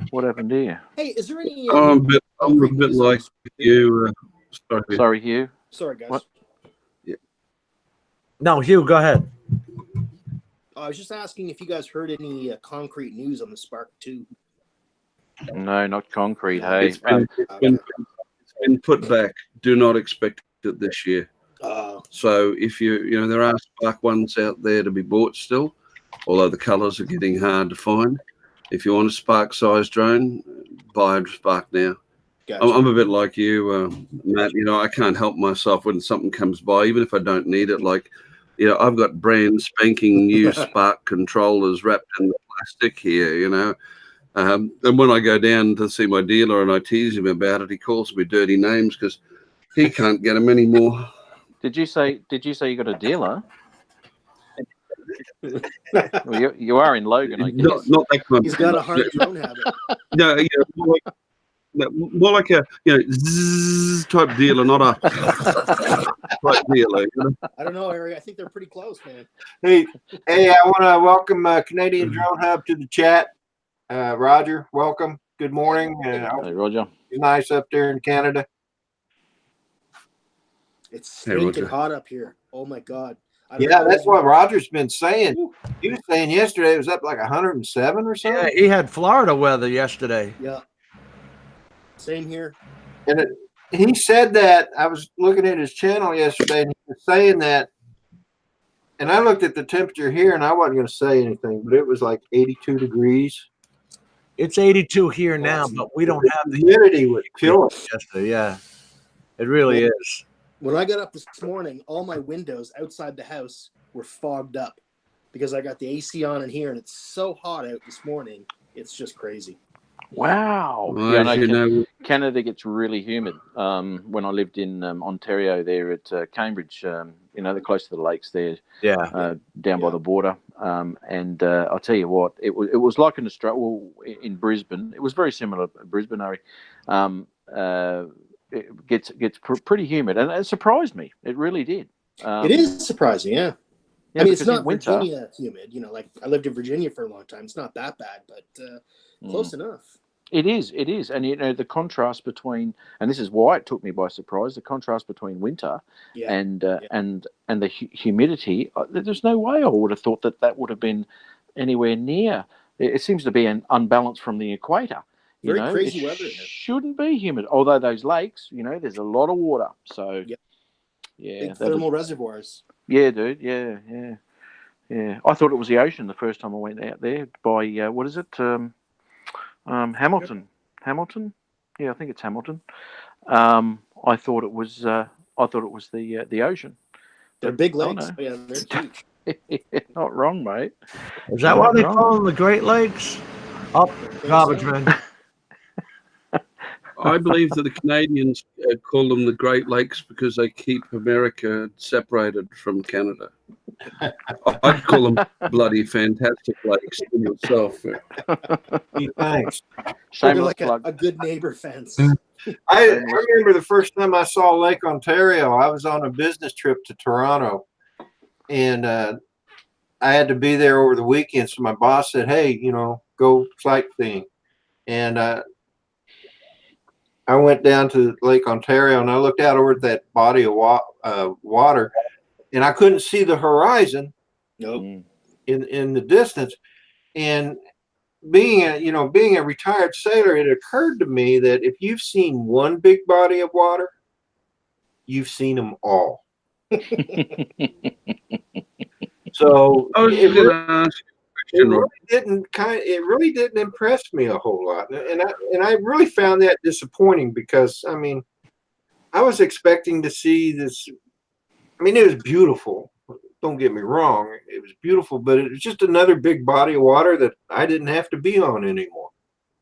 What happened here? Hey, is there any? I'm a bit like you. Sorry, Hugh. Sorry, guys. What? Yeah. No, Hugh, go ahead. I was just asking if you guys heard any concrete news on the Spark 2. No, not concrete. Hey, It's been put back. Do not expect it this year. So if there are Spark ones out there to be bought still, although the colours are getting hard to find. If you want a Spark size drone, buy a Spark now. Gotcha. I'm a bit like you, Matt. I can't help myself when something comes by, even if I don't need it. Like, I've got brand spanking new Spark controllers wrapped in the plastic here, and when I go down to see my dealer and I tease him about it, he calls me dirty names because he can't get them anymore. Did you say you got a dealer? Well, you are in Logan, I guess. Not that kind. He's got a hard drone habit. No, more like a zzz type dealer, not a type dealer. I don't know, Ari. I think they're pretty close, man. Hey, I want to welcome Canadian Drone Hub to the chat. Roger, welcome. Good morning. Hey, Roger. It's nice up there in Canada. It's stinking hot up here. Oh my God. Yeah, that's what Roger's been saying. He was saying yesterday it was up like 107 or something. Yeah, he had Florida weather yesterday. Yeah. Same here. And he said that, I was looking at his channel yesterday, and he was saying that, and I looked at the temperature here, and I wasn't going to say anything, but it was like 82 degrees. It's 82 here now, but we don't have the humidity would kill us. Yeah, it really is. When I got up this morning, all my windows outside the house were fogged up because I got the AC on in here, and it's so hot out this morning. It's just crazy. Wow. Well, yeah, Canada gets really humid. When I lived in Ontario there at Cambridge, they're close to the lakes there. Yeah. Down by the border. And I'll tell you what, it was like in Australia, in Brisbane. It was very similar to Brisbane, Ari. It gets pretty humid, and it surprised me. It really did. It is surprising, yeah. Yeah, I mean, it's because in not winter, Virginia humid. You know, like I lived in Virginia for a long time. It's not that bad, but close enough. It is, and the contrast between, and this is why it took me by surprise, the contrast between winter and the humidity. There's no way I would have thought that would have been anywhere near. It seems to be an unbalance from the equator. Very crazy it weather here. shouldn't be humid. Although those lakes, there's a lot of water. So big thermal reservoirs. Yeah, dude. Yeah. I thought it was the ocean the first time I went out there by what is it? Hamilton. Hamilton. Yeah, I think it's Hamilton. I thought it was the ocean. They're big lakes. Oh, yeah, they're huge. Not wrong, mate. Is that why they call them the Great Lakes? Oh, garbage man. I believe that the Canadians call them the Great Lakes because they keep America separated from Canada. I'd call them bloody fantastic lakes yourself. Thanks. Shameless like plug. A good neighbor fence. I remember the first time I saw Lake Ontario, I was on a business trip to Toronto, and I had to be there over the weekend. So my boss said, hey, go sightseeing. And I went down to Lake Ontario, and I looked out over that body of water, and I couldn't see the horizon in the distance. And being a retired sailor, it occurred to me that if you've seen one big body of water, you've seen them all. So it really didn't impress me a whole lot, and I really found that disappointing because I was expecting to see this. It was beautiful. Don't get me wrong, it was beautiful, but it was just another big body of water that I didn't have to be on anymore.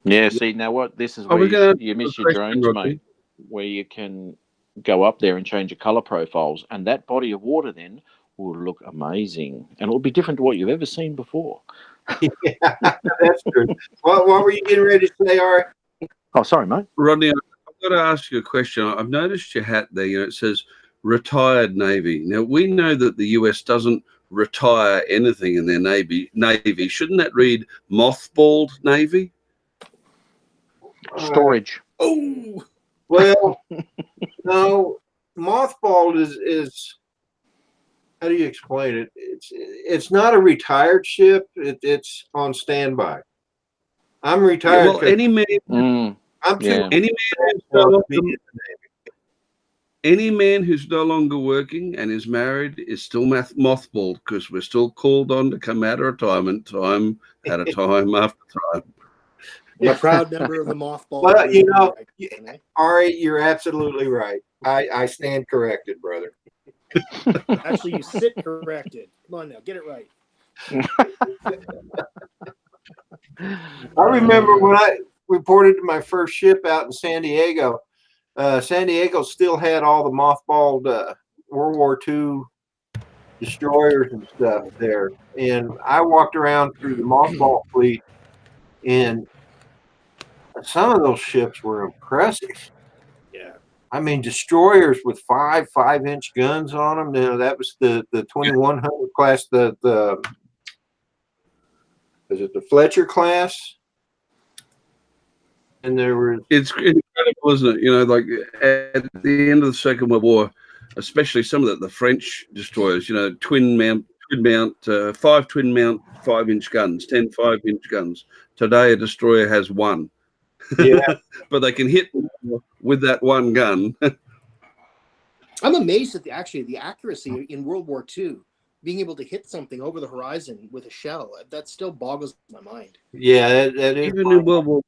Yeah, see, now what? This is where you miss your drones, mate, where you can go up there and change your color profiles, and that body of water then will look amazing, and it'll be different to what you've ever seen before. Yeah, that's true. What were you getting ready to say, Ari? Oh, sorry, mate. Rodney, I've got to ask you a question. I've noticed your hat there. It says retired Navy. Now, we know that the US doesn't retire anything in their Navy. Shouldn't that read mothballed Navy? Storage. Well, no, mothballed is how do you explain it? It's not a retired ship. It's on standby. I'm retired. Well, any man. Any man who's no longer working and is married is still mothballed because we're still called on to come out of retirement time at a time after time. I'm a proud member of the mothball. Well, Ari, you're absolutely right. I stand corrected, brother. Actually, you sit corrected. Come on now, get it right. I remember when I reported to my first ship out in San Diego. San Diego still had all the mothballed World War II destroyers and stuff there. And I walked around through the mothball fleet, and some of those ships were impressive. Yeah. Destroyers with 5-inch guns on them. That was the 2100 class, is it the Fletcher class? And there were. It's incredible, isn't it? Like at the end of the Second World War, especially some of the French destroyers, twin mount, 5 twin mount 5-inch guns, 10 5-inch guns. Today, a destroyer has one. Yeah. But they can hit with that one gun. I'm amazed at the accuracy in World War II, being able to hit something over the horizon with a shell. That still boggles my mind. Yeah, that is. Even in World War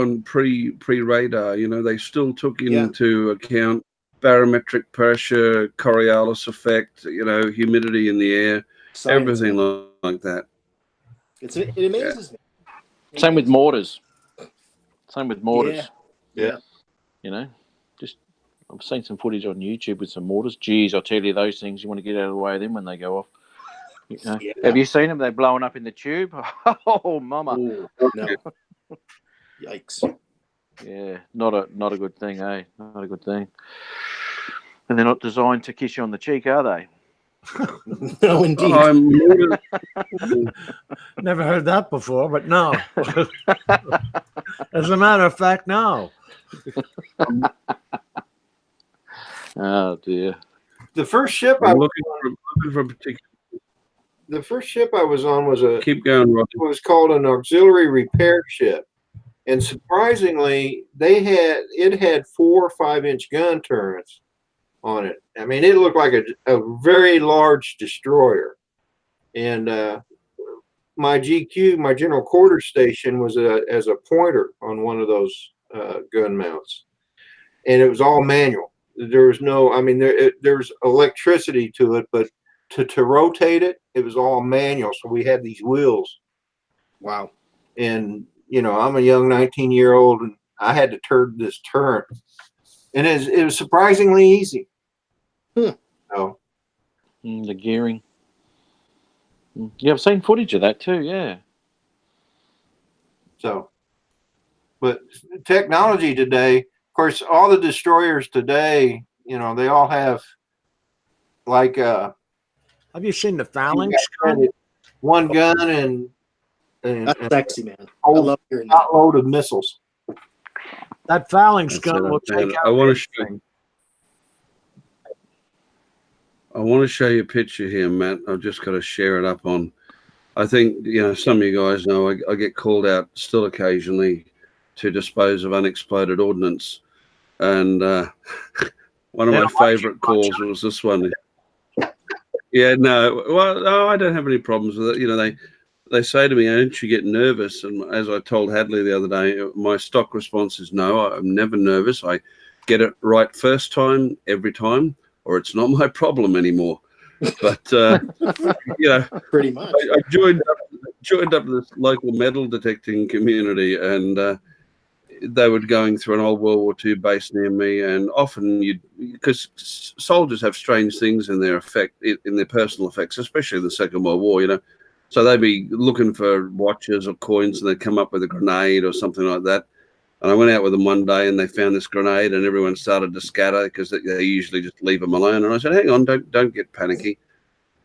I, pre-radar, they still took into account barometric pressure, Coriolis effect, humidity in the air, everything like that. It amazes me. Same with mortars. Yeah. Just I've seen some footage on YouTube with some mortars. Geez, I'll tell you, those things, you want to get out of the way of them when they go off. Yeah. Have you seen them? They're blowing up in the tube. Oh, mama. Ooh, no. Yikes. Yeah, not a good thing, eh? Not a good thing. And they're not designed to kiss you on the cheek, are they? No, indeed. Never heard that before, but no. As a matter of fact, no. Oh dear. The first ship I'm looking for a particular. the first ship I was on was Keep going, Rodney. was called an auxiliary repair ship, and surprisingly, it had 4 or 5 inch gun turrets on it. I mean, it looked like a very large destroyer. And my GQ, my general quarters station, was as a pointer on one of those gun mounts, and it was all manual. There was no, I mean, there's electricity to it, but to rotate it, it was all manual. So we had these wheels. Wow. And, you know, I'm a young 19-year-old, and I had to turn this turret. And it was surprisingly easy. So, The gearing. Yeah, I've seen footage of that too, yeah. So, but technology today, of course, all the destroyers today, you know, they all have like Have you seen the phalanx gun? one gun and That's sexy, man. I whole love hearing that. load of missiles. That phalanx That's gun it, will I found take it. out anything. I want to show you a picture here, Matt. I've just got to share it up on. I think, you know, some of you guys know I get called out still occasionally to dispose of unexploded ordnance. And one of my favorite calls was this one. Yeah, no, well, no, I don't have any problems with it. You know, they say to me, "Don't you get nervous?" And as I told Hadley the other day, my stock response is no, I'm never nervous. I get it right first time, every time, or it's not my problem anymore. But, you know, Pretty much. I joined up this local metal detecting community, and they were going through an old World War II base near me, and often because soldiers have strange things in their personal effects, especially in the Second World War, you know. So they'd be looking for watches or coins, and they'd come up with a grenade or something like that. And I went out with them one day, and they found this grenade, and everyone started to scatter because they usually just leave them alone. And I said, "Hang on, don't get panicky."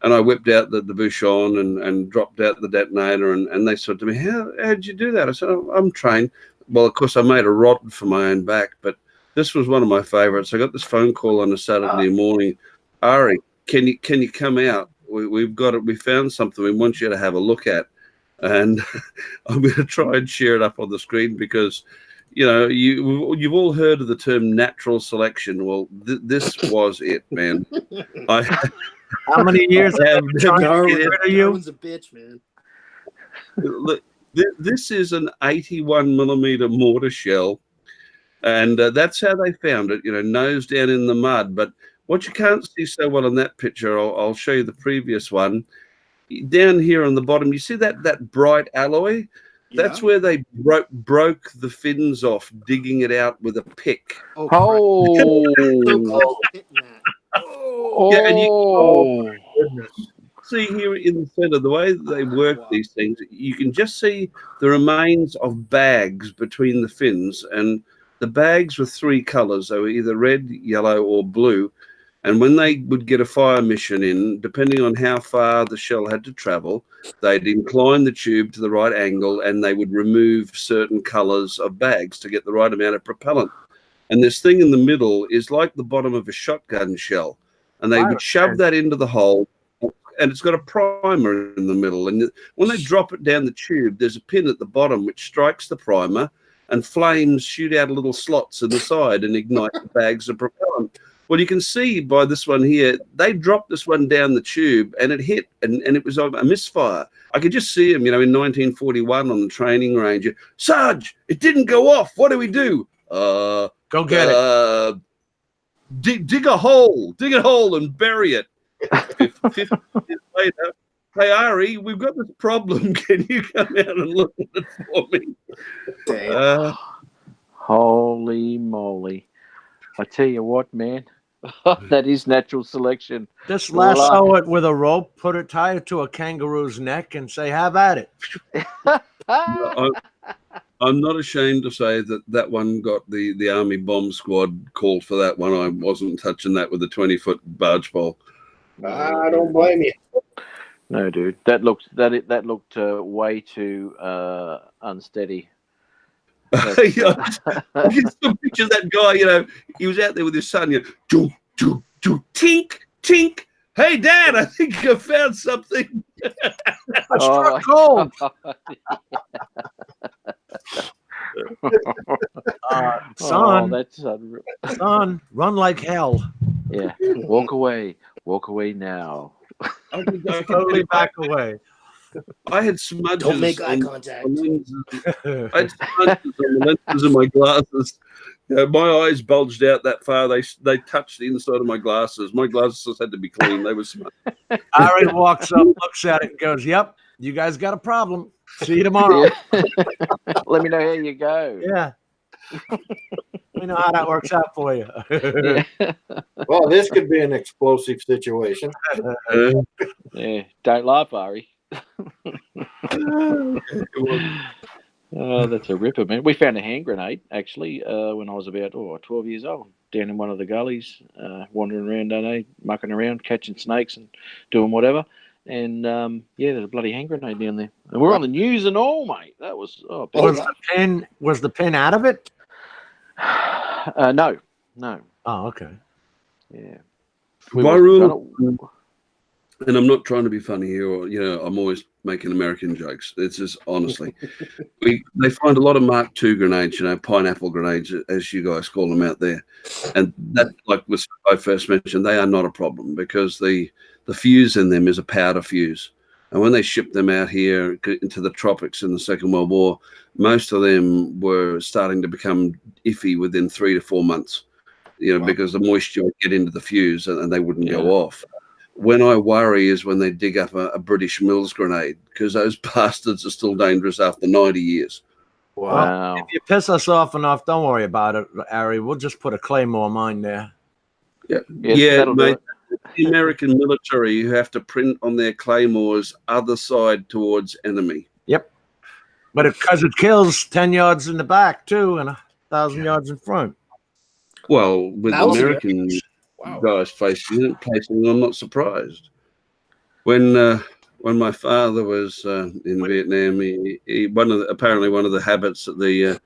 And I whipped out the Bouchon and dropped out the detonator, and they said to me, "How did you do that?" I said, "I'm trained." Well, of course, I made a rod for my own back, but this was one of my favorites. I got this phone call on a Saturday morning. "Ari, can you come out? We've got it. We found something we want you to have a look at." And I'm going to try and share it up on the screen because, you know, you've all heard of the term natural selection. Well, this was it, man. How many years have you trying to get rid of you? Darwin's a bitch, man. Look, this is an 81 millimeter mortar shell, and that's how they found it, you know, nose down in the mud. But what you can't see so well in that picture, I'll show you the previous one. Down here on the bottom, you see that bright alloy? Yeah. That's where they broke the fins off, digging it out with a pick. Oh, Oh, oh. Yeah, and Goodness. see here in the center, the way that they work these things, you can just see the remains of bags between the fins, and the bags were 3 colors. They were either red, yellow, or blue. And when they would get a fire mission in, depending on how far the shell had to travel, they'd incline the tube to the right angle, and they would remove certain colors of bags to get the right amount of propellant. And this thing in the middle is like the bottom of a shotgun shell. And they would shove that into the hole, and it's got a primer in the middle. And when they drop it down the tube, there's a pin at the bottom which strikes the primer, and flames shoot out little slots in the side and ignite the bags of propellant. Well, you can see by this one here, they dropped this one down the tube, and it hit, and it was a misfire. I could just see him, you know, in 1941 on the training range. "Sarge, it didn't go off. What do we do?" Go get it. Dig a hole and bury it. 50 years later, "Hey, Ari, we've got this problem. Can you come out and look at it for me?" Holy moly. I tell you what, man, that is natural selection. Just lasso it with a rope, tie it to a kangaroo's neck, and say, "Have at it." I'm I'm not ashamed to say that one got the Army bomb squad called for that one. I wasn't touching that with a 20-foot barge pole. I don't blame you. No, dude, that looked way too unsteady. I can still picture that guy. He was out there with his son. Tink, tink. Hey, Dad, I think I found something. I struck gold. Son, that's unreal. Son, run like hell. Yeah, walk away now. Slowly back away. I had smudges. Don't make eye contact. I had smudges on the lenses of my glasses. My eyes bulged out that far. They touched the inside of my glasses. My glasses had to be clean. They were smudged. Harry walks up, looks at it, and goes, "Yep, you guys got a problem. See you tomorrow." Yeah. Let me know how you go. Yeah. We know how that works out for you. Yeah. Well, this could be an explosive situation. Yeah. Don't laugh, Ari. Oh, that's a ripper, man. We found a hand grenade, actually, when I was about 12 years old, down in one of the gullies, wandering around, mucking around, catching snakes and doing whatever. And, there's a bloody hand grenade down there. And we're on the news and all, mate. That was... Was the pin out of it? No. Oh, okay. Yeah. My rule... And I'm not trying to be funny here, or I'm always making American jokes. It's just honestly, they find a lot of Mark II grenades, pineapple grenades, as you guys call them out there, and that, like I first mentioned, they are not a problem because the fuse in them is a powder fuse, and when they shipped them out here into the tropics in the Second World War, most of them were starting to become iffy within 3 to 4 months, because the moisture would get into the fuse and they wouldn't go off. When I worry is when they dig up a British Mills grenade, because those bastards are still dangerous after 90 years. Wow. Well, if you piss us off enough, don't worry about it, Ari. We'll just put a Claymore mine there. Yeah, mate. The American military, you have to print on their Claymores other side towards enemy. Yep. But because it kills 10 yards in the back, too, and 1,000 yards in front. Well, with American... guys facing it, I'm not surprised. When my father was in Vietnam, apparently one of the habits that the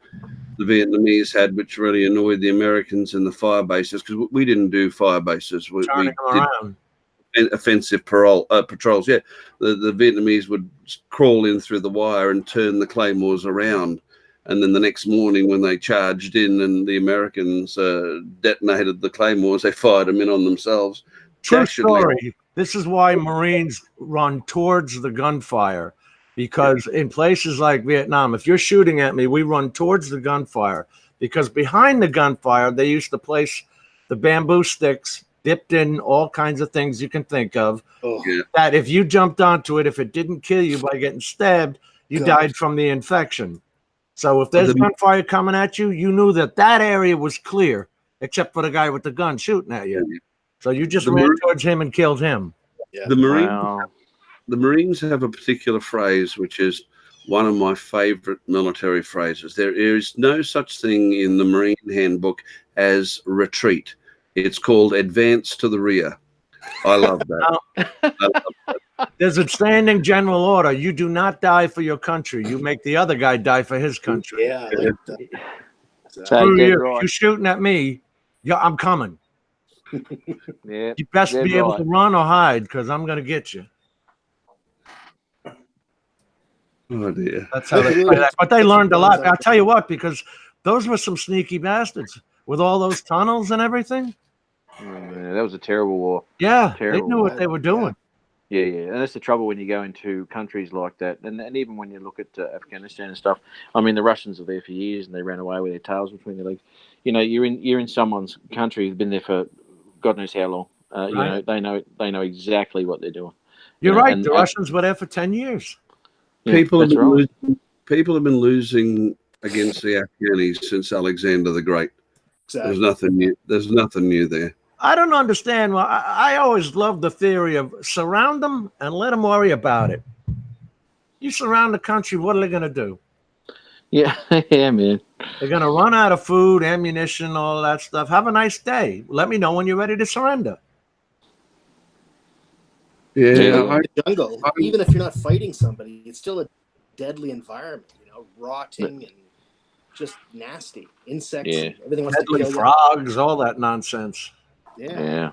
Vietnamese had, which really annoyed the Americans in the fire bases, because we didn't do fire bases. We did offensive patrols. Yeah, the Vietnamese would crawl in through the wire and turn the claymores around. And then the next morning when they charged in and the Americans detonated the claymores, they fired them in on themselves. True story. This is why Marines run towards the gunfire, because in places like Vietnam, if you're shooting at me, we run towards the gunfire, because behind the gunfire, they used to place the bamboo sticks dipped in all kinds of things you can think of, that if you jumped onto it, if it didn't kill you by getting stabbed, you died from the infection. So if there's gunfire coming at you, you knew that area was clear, except for the guy with the gun shooting at you. So you just ran towards him and killed him. Yeah. The Marines have a particular phrase, which is one of my favorite military phrases. There is no such thing in the Marine handbook as retreat. It's called advance to the rear. I love that. There's a standing general order. You do not die for your country. You make the other guy die for his country. Yeah. You're shooting at me. Yeah, I'm coming. You best be able to run or hide, because I'm going to get you. Oh, dear. That's how they play that. But they learned a lot. I'll tell you what, because those were some sneaky bastards with all those tunnels and everything. Yeah, that was a terrible war. Yeah, they knew what they were doing. Yeah, and that's the trouble when you go into countries like that, and even when you look at Afghanistan and stuff. I mean, the Russians are there for years, and they ran away with their tails between their legs. You're in someone's country who's been there for God knows how long. Right. They know exactly what they're doing. You're right. The Russians were there for 10 years. Yeah, people have been losing against the Afghanis since Alexander the Great. Exactly. There's nothing new there. I don't understand. Well, I always loved the theory of surround them and let them worry about it. You surround the country, what are they going to do? Yeah, yeah, man. They're going to run out of food, ammunition, all that stuff. Have a nice day. Let me know when you're ready to surrender. Yeah, In the jungle, even if you're not fighting somebody, it's still a deadly environment, you know, rotting and just nasty. Insects, Yeah. and everything wants Deadly to kill frogs, all that nonsense. you. Yeah.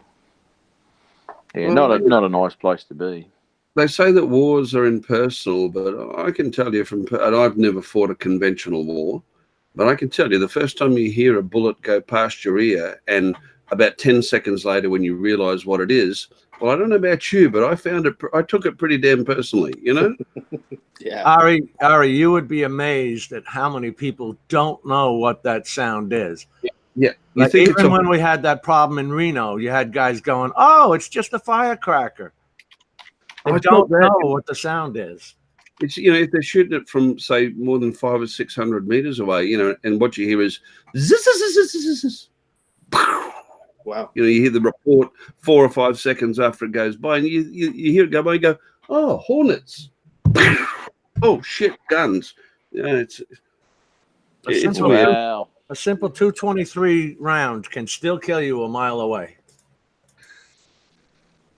Yeah, Well, not a nice place to be. they say that wars are impersonal, but I can tell you and I've never fought a conventional war, but I can tell you the first time you hear a bullet go past your ear and about 10 seconds later when you realize what it is, well, I don't know about you, but I took it pretty damn personally, you know? Yeah. Ari, you would be amazed at how many people don't know what that sound is. Yeah. You Like think even when we had that problem in Reno, you had guys going, "Oh, it's just a firecracker." They don't know what the sound is. It's, you know, if they're shooting it from, say, more than 500 or 600 meters away, you know, and what you hear is zzz, zzz, zzz, zzz. Wow. You know, you hear the report 4 or 5 seconds after it goes by, and you hear it go by and go, oh, hornets. Oh, shit, guns. Yeah, it's weird. Wow. A simple 223 round can still kill you a mile away.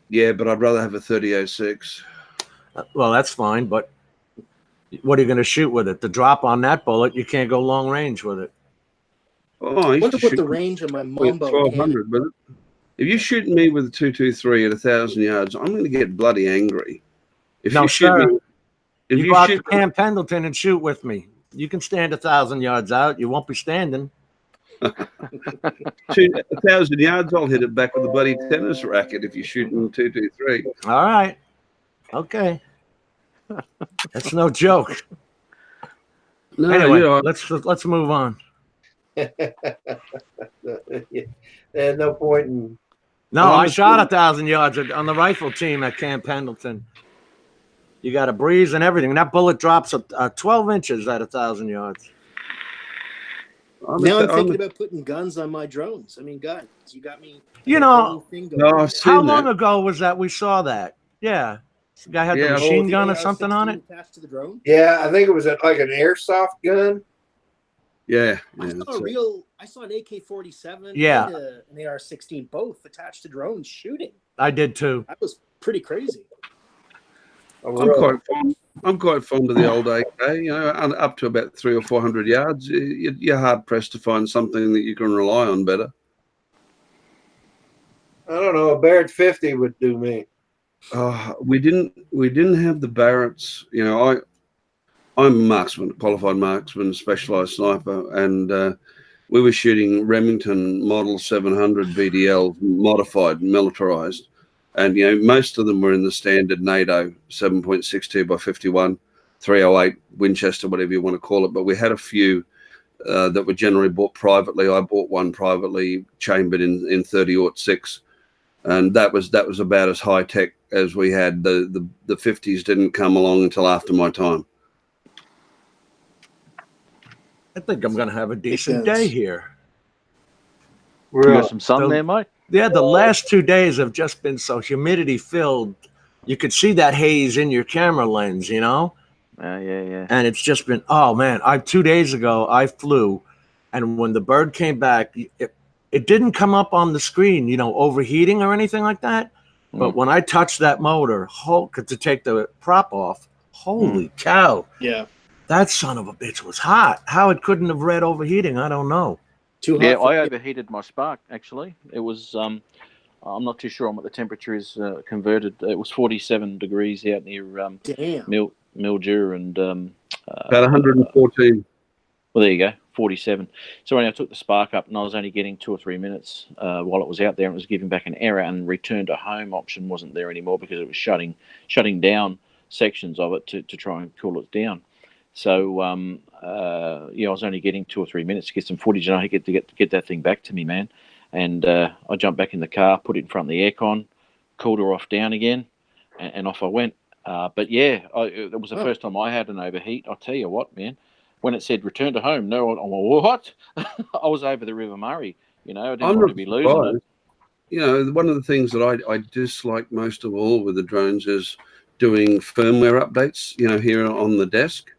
Yeah, but I'd rather have a 30-06. Well, that's fine, but what are you going to shoot with it? The drop on that bullet, you can't go long range with it. Oh, I I used wonder to what shoot the range of my with Mambo 1200 with it. If you're shooting me with a 223 at 1,000 yards, I'm going to get bloody angry. If No, you shoot sir. me, if You you go out shoot to Camp Pendleton and shoot with me. You can stand 1,000 yards out. You won't be standing. 1,000 yards, I'll hit it back with a bloody tennis racket if you're shooting 223. All right. Okay. That's no joke. No, Anyway, you know, let's move on. There's no point in. No, honestly, I shot 1,000 yards on the rifle team at Camp Pendleton. You got a breeze and everything. That bullet drops 12 inches at 1,000 yards. Now I'm thinking about putting guns on my drones. I mean, guys, you got me. You know, No, I've seen how long that. ago was that we saw that? Yeah. The guy had the Yeah. machine gun or something on it? Attached to the drone? Yeah, I think it was like an airsoft gun. Yeah. I saw an AK-47 Yeah. and an AR-16 both attached to drones shooting. I did too. That was pretty crazy. I'm quite fond of the old AK. You know, up to about 300 or 400 yards, you're hard pressed to find something that you can rely on better. I don't know. A Barrett 50 would do me. We didn't have the Barretts. You know, I'm a marksman, qualified marksman, specialized sniper, and we were shooting Remington Model 700 VDL, modified, militarized. And, you know, most of them were in the standard NATO 7.62 by 51, 308, Winchester, whatever you want to call it. But we had a few that were generally bought privately. I bought one privately, chambered in 30-06. And that was about as high tech as we had. The 50s didn't come along until after my time. I think I'm going to have a decent day here. You got some sun there, mate? Yeah, the last 2 days have just been so humidity filled. You could see that haze in your camera lens, you know? Yeah. And it's just been, oh man, 2 days ago I flew, and when the bird came back, it didn't come up on the screen, you know, overheating or anything like that. But when I touched that motor, to take the prop off, holy cow. Yeah. That son of a bitch was hot. How it couldn't have read overheating, I don't know. Too hot. Yeah, I overheated my spark, actually. It was, I'm not too sure on what the temperature is converted. It was 47 degrees out near Mildura and... about 114. Well, there you go, 47. So anyway, I took the spark up and I was only getting 2 or 3 minutes while it was out there, and it was giving back an error, and return to home option wasn't there anymore because it was shutting down sections of it to try and cool it down. So, I was only getting 2 or 3 minutes to get some footage, and I had to get that thing back to me, man. And I jumped back in the car, put it in front of the aircon, cooled her off down again, and off I went. But yeah, it was the first time I had an overheat. I'll tell you what, man. When it said return to home, no, I'm like, what? I was over the River Murray. You know, I didn't want to be losing it. You know, one of the things that I dislike most of all with the drones is doing firmware updates, you know, here on the desk.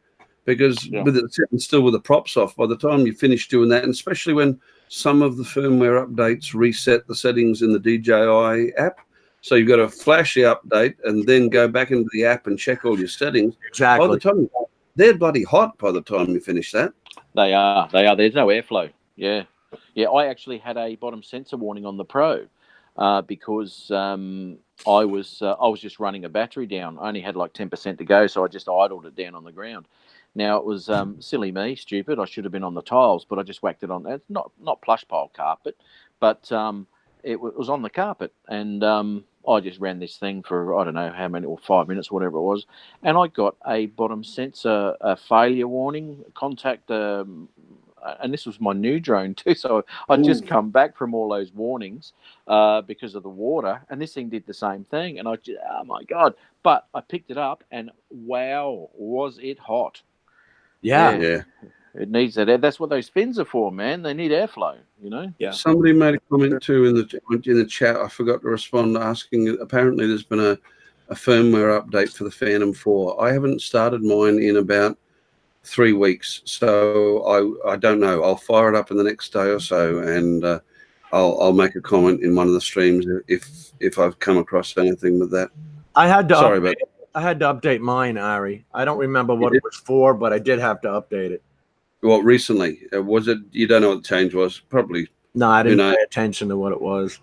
because with it sitting still with the props off, by the time you finish doing that, and especially when some of the firmware updates reset the settings in the DJI app, so you've got a flashy update and then go back into the app and check all your settings. Exactly. By the time they're bloody hot by the time you finish that. They are. There's no airflow. Yeah. I actually had a bottom sensor warning on the Pro because I was just running a battery down. I only had like 10% to go, so I just idled it down on the ground. Now it was silly me, stupid. I should have been on the tiles, but I just whacked it on. It's not plush pile carpet, but it was on the carpet, and I just ran this thing for I don't know how many, or 5 minutes, whatever it was, and I got a bottom sensor failure warning. Contact, and this was my new drone too, so I'd just come back from all those warnings because of the water, and this thing did the same thing, and oh my god! But I picked it up, and wow, was it hot! Yeah. It needs that. That's what those fins are for, man. They need airflow, Yeah. Somebody made a comment too in the chat. I forgot to respond, asking. Apparently, there's been a firmware update for the Phantom 4. I haven't started mine in about 3 weeks, so I don't know. I'll fire it up in the next day or so, and I'll make a comment in one of the streams if I've come across anything with that. I had to update mine, Ari. I don't remember what it was for, but I did have to update it. Well, recently, was it? You don't know what the change was? Probably. No, I didn't pay attention to what it was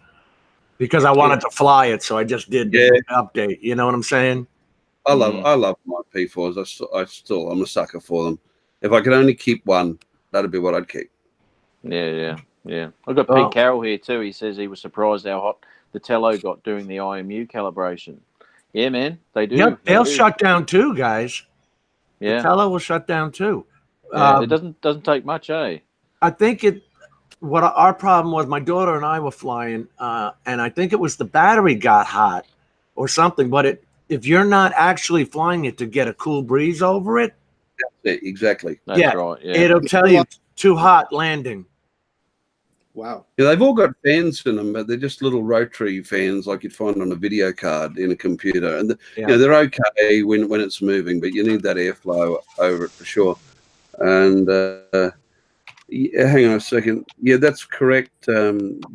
because I wanted to fly it, so I just did the update. You know what I'm saying? I love my P4s. I'm a sucker for them. If I could only keep one, that'd be what I'd keep. Yeah. I've got Pete Carroll here too. He says he was surprised how hot the Tello got doing the IMU calibration. Yeah, man, they do. Yep, they'll shut down too, guys. Yeah, the Tello will shut down too. Yeah, it doesn't take much, eh? I think what our problem was, my daughter and I were flying, and I think it was the battery got hot or something. But if you're not actually flying it to get a cool breeze over it, that's it, exactly. That's right. Yeah, it'll tell you too hot landing. Wow. Yeah, they've all got fans in them, but they're just little rotary fans like you'd find on a video card in a computer, and they're okay when it's moving, but you need that airflow over it for sure. And hang on a second. Yeah, that's correct,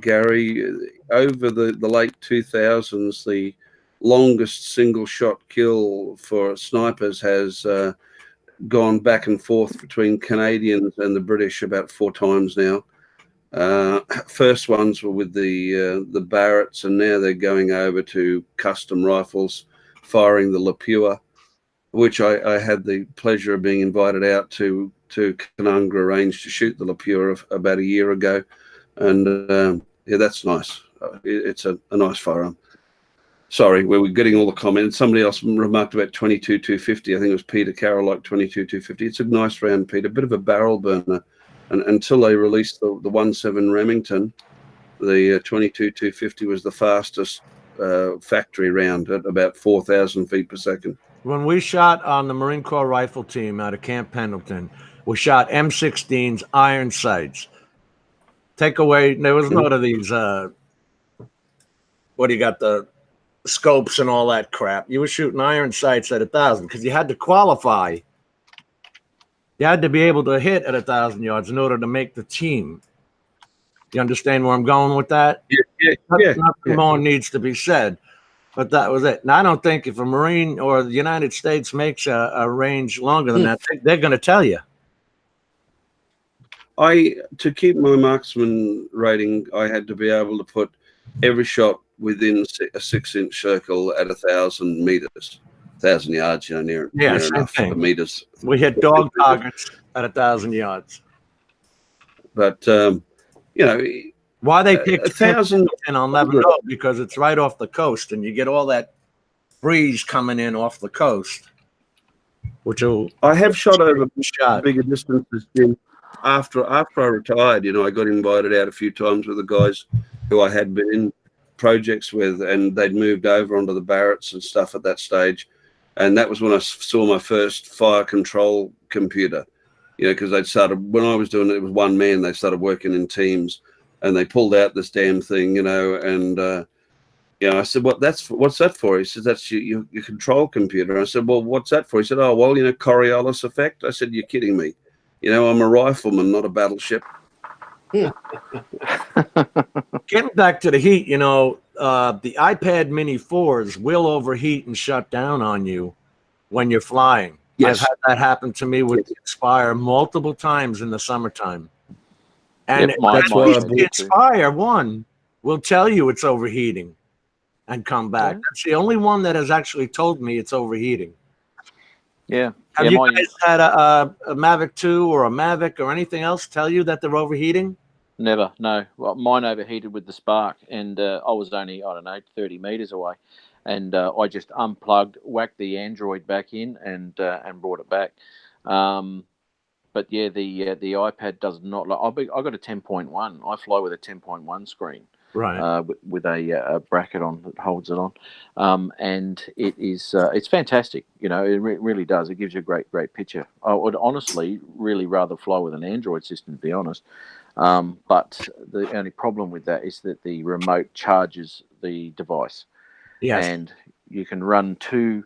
Gary. Over the late 2000s, the longest single shot kill for snipers has gone back and forth between Canadians and the British about 4 times now. First ones were with the Barretts, and now they're going over to custom rifles, firing the Lapua, which I had the pleasure of being invited out to Canungra Range to shoot the Lapua about a year ago, and that's nice. It's a nice firearm. Sorry, we were getting all the comments. Somebody else remarked about 22-250. I think it was Peter Carroll, like 22-250. It's a nice round, Peter. A bit of a barrel burner. And until they released the 1.7 Remington, the 22-250 was the fastest factory round at about 4,000 feet per second. When we shot on the Marine Corps rifle team out of Camp Pendleton, we shot M16s, iron sights. Take away, there was none of these, what do you got, the scopes and all that crap. You were shooting iron sights at 1,000 because you had to qualify. You had to be able to hit at 1,000 yards in order to make the team. You understand where I'm going with that? Yeah. Nothing more needs to be said. But that was it. And I don't think if a Marine or the United States makes a range longer than that, they're going to tell you. To keep my marksman rating, I had to be able to put every shot within a 6-inch circle at 1,000 meters, 1,000 yards, near enough for meters. We hit dog targets at 1,000 yards. But why they picked 1,000, and I'll never know, because it's right off the coast, and you get all that breeze coming in off the coast. I have shot over bigger distances, Jim. After I retired, I got invited out a few times with the guys who I had been in projects with, and they'd moved over onto the Barretts and stuff at that stage. And that was when I saw my first fire control computer, because they'd started, when I was doing it, it was one man. They started working in teams, and they pulled out this damn thing, and I said, what's that for? He said, that's your control computer. I said, well, what's that for? He said, oh, well, Coriolis effect. I said, you're kidding me. I'm a rifleman, not a battleship. Getting back to the heat, the iPad Mini 4s will overheat and shut down on you when you're flying. Yes. I've had that happen to me with the Inspire multiple times in the summertime. And that's why the Inspire one will tell you it's overheating and come back. Yeah. That's the only one that has actually told me it's overheating. Yeah. Have you guys had a Mavic 2 or a Mavic or anything else tell you that they're overheating? Never, no. Well, mine overheated with the Spark, and I was only, 30 meters away. And I just unplugged, whacked the Android back in, and brought it back. But yeah, the iPad does not. I got a 10.1. I fly with a 10.1 screen, right? With a bracket on that holds it on, and it is it's fantastic. It really does. It gives you a great picture. I would honestly really rather fly with an Android system, to be honest. But the only problem with that is that the remote charges the device. Yes. And you can run two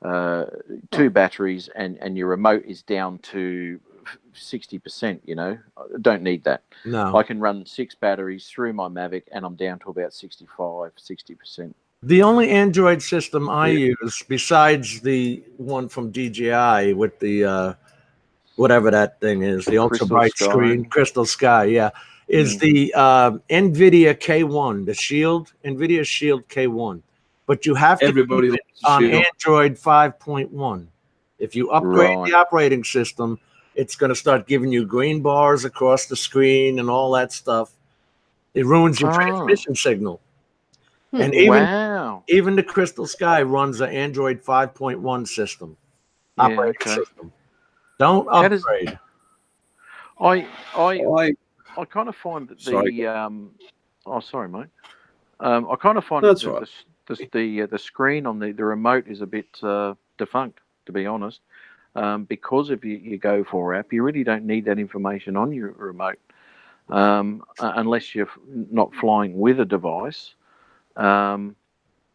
batteries, and your remote is down to 60%. I don't need that. No. I can run 6 batteries through my Mavic, and I'm down to about 60%. The only Android system I use, besides the one from DJI with the whatever that thing is, the ultra bright screen, Crystal Sky, is the NVIDIA K1, the Shield, NVIDIA Shield K1. But you have to keep it on Android 5.1. If you upgrade the operating system, it's going to start giving you green bars across the screen and all that stuff. It ruins your transmission signal. And even the Crystal Sky runs an Android 5.1 system, operating system. Don't upgrade. I kind of find that sorry, mate. I kind of find that the screen on the remote is a bit defunct, to be honest. Because if you go for app, you really don't need that information on your remote, unless you're not flying with a device.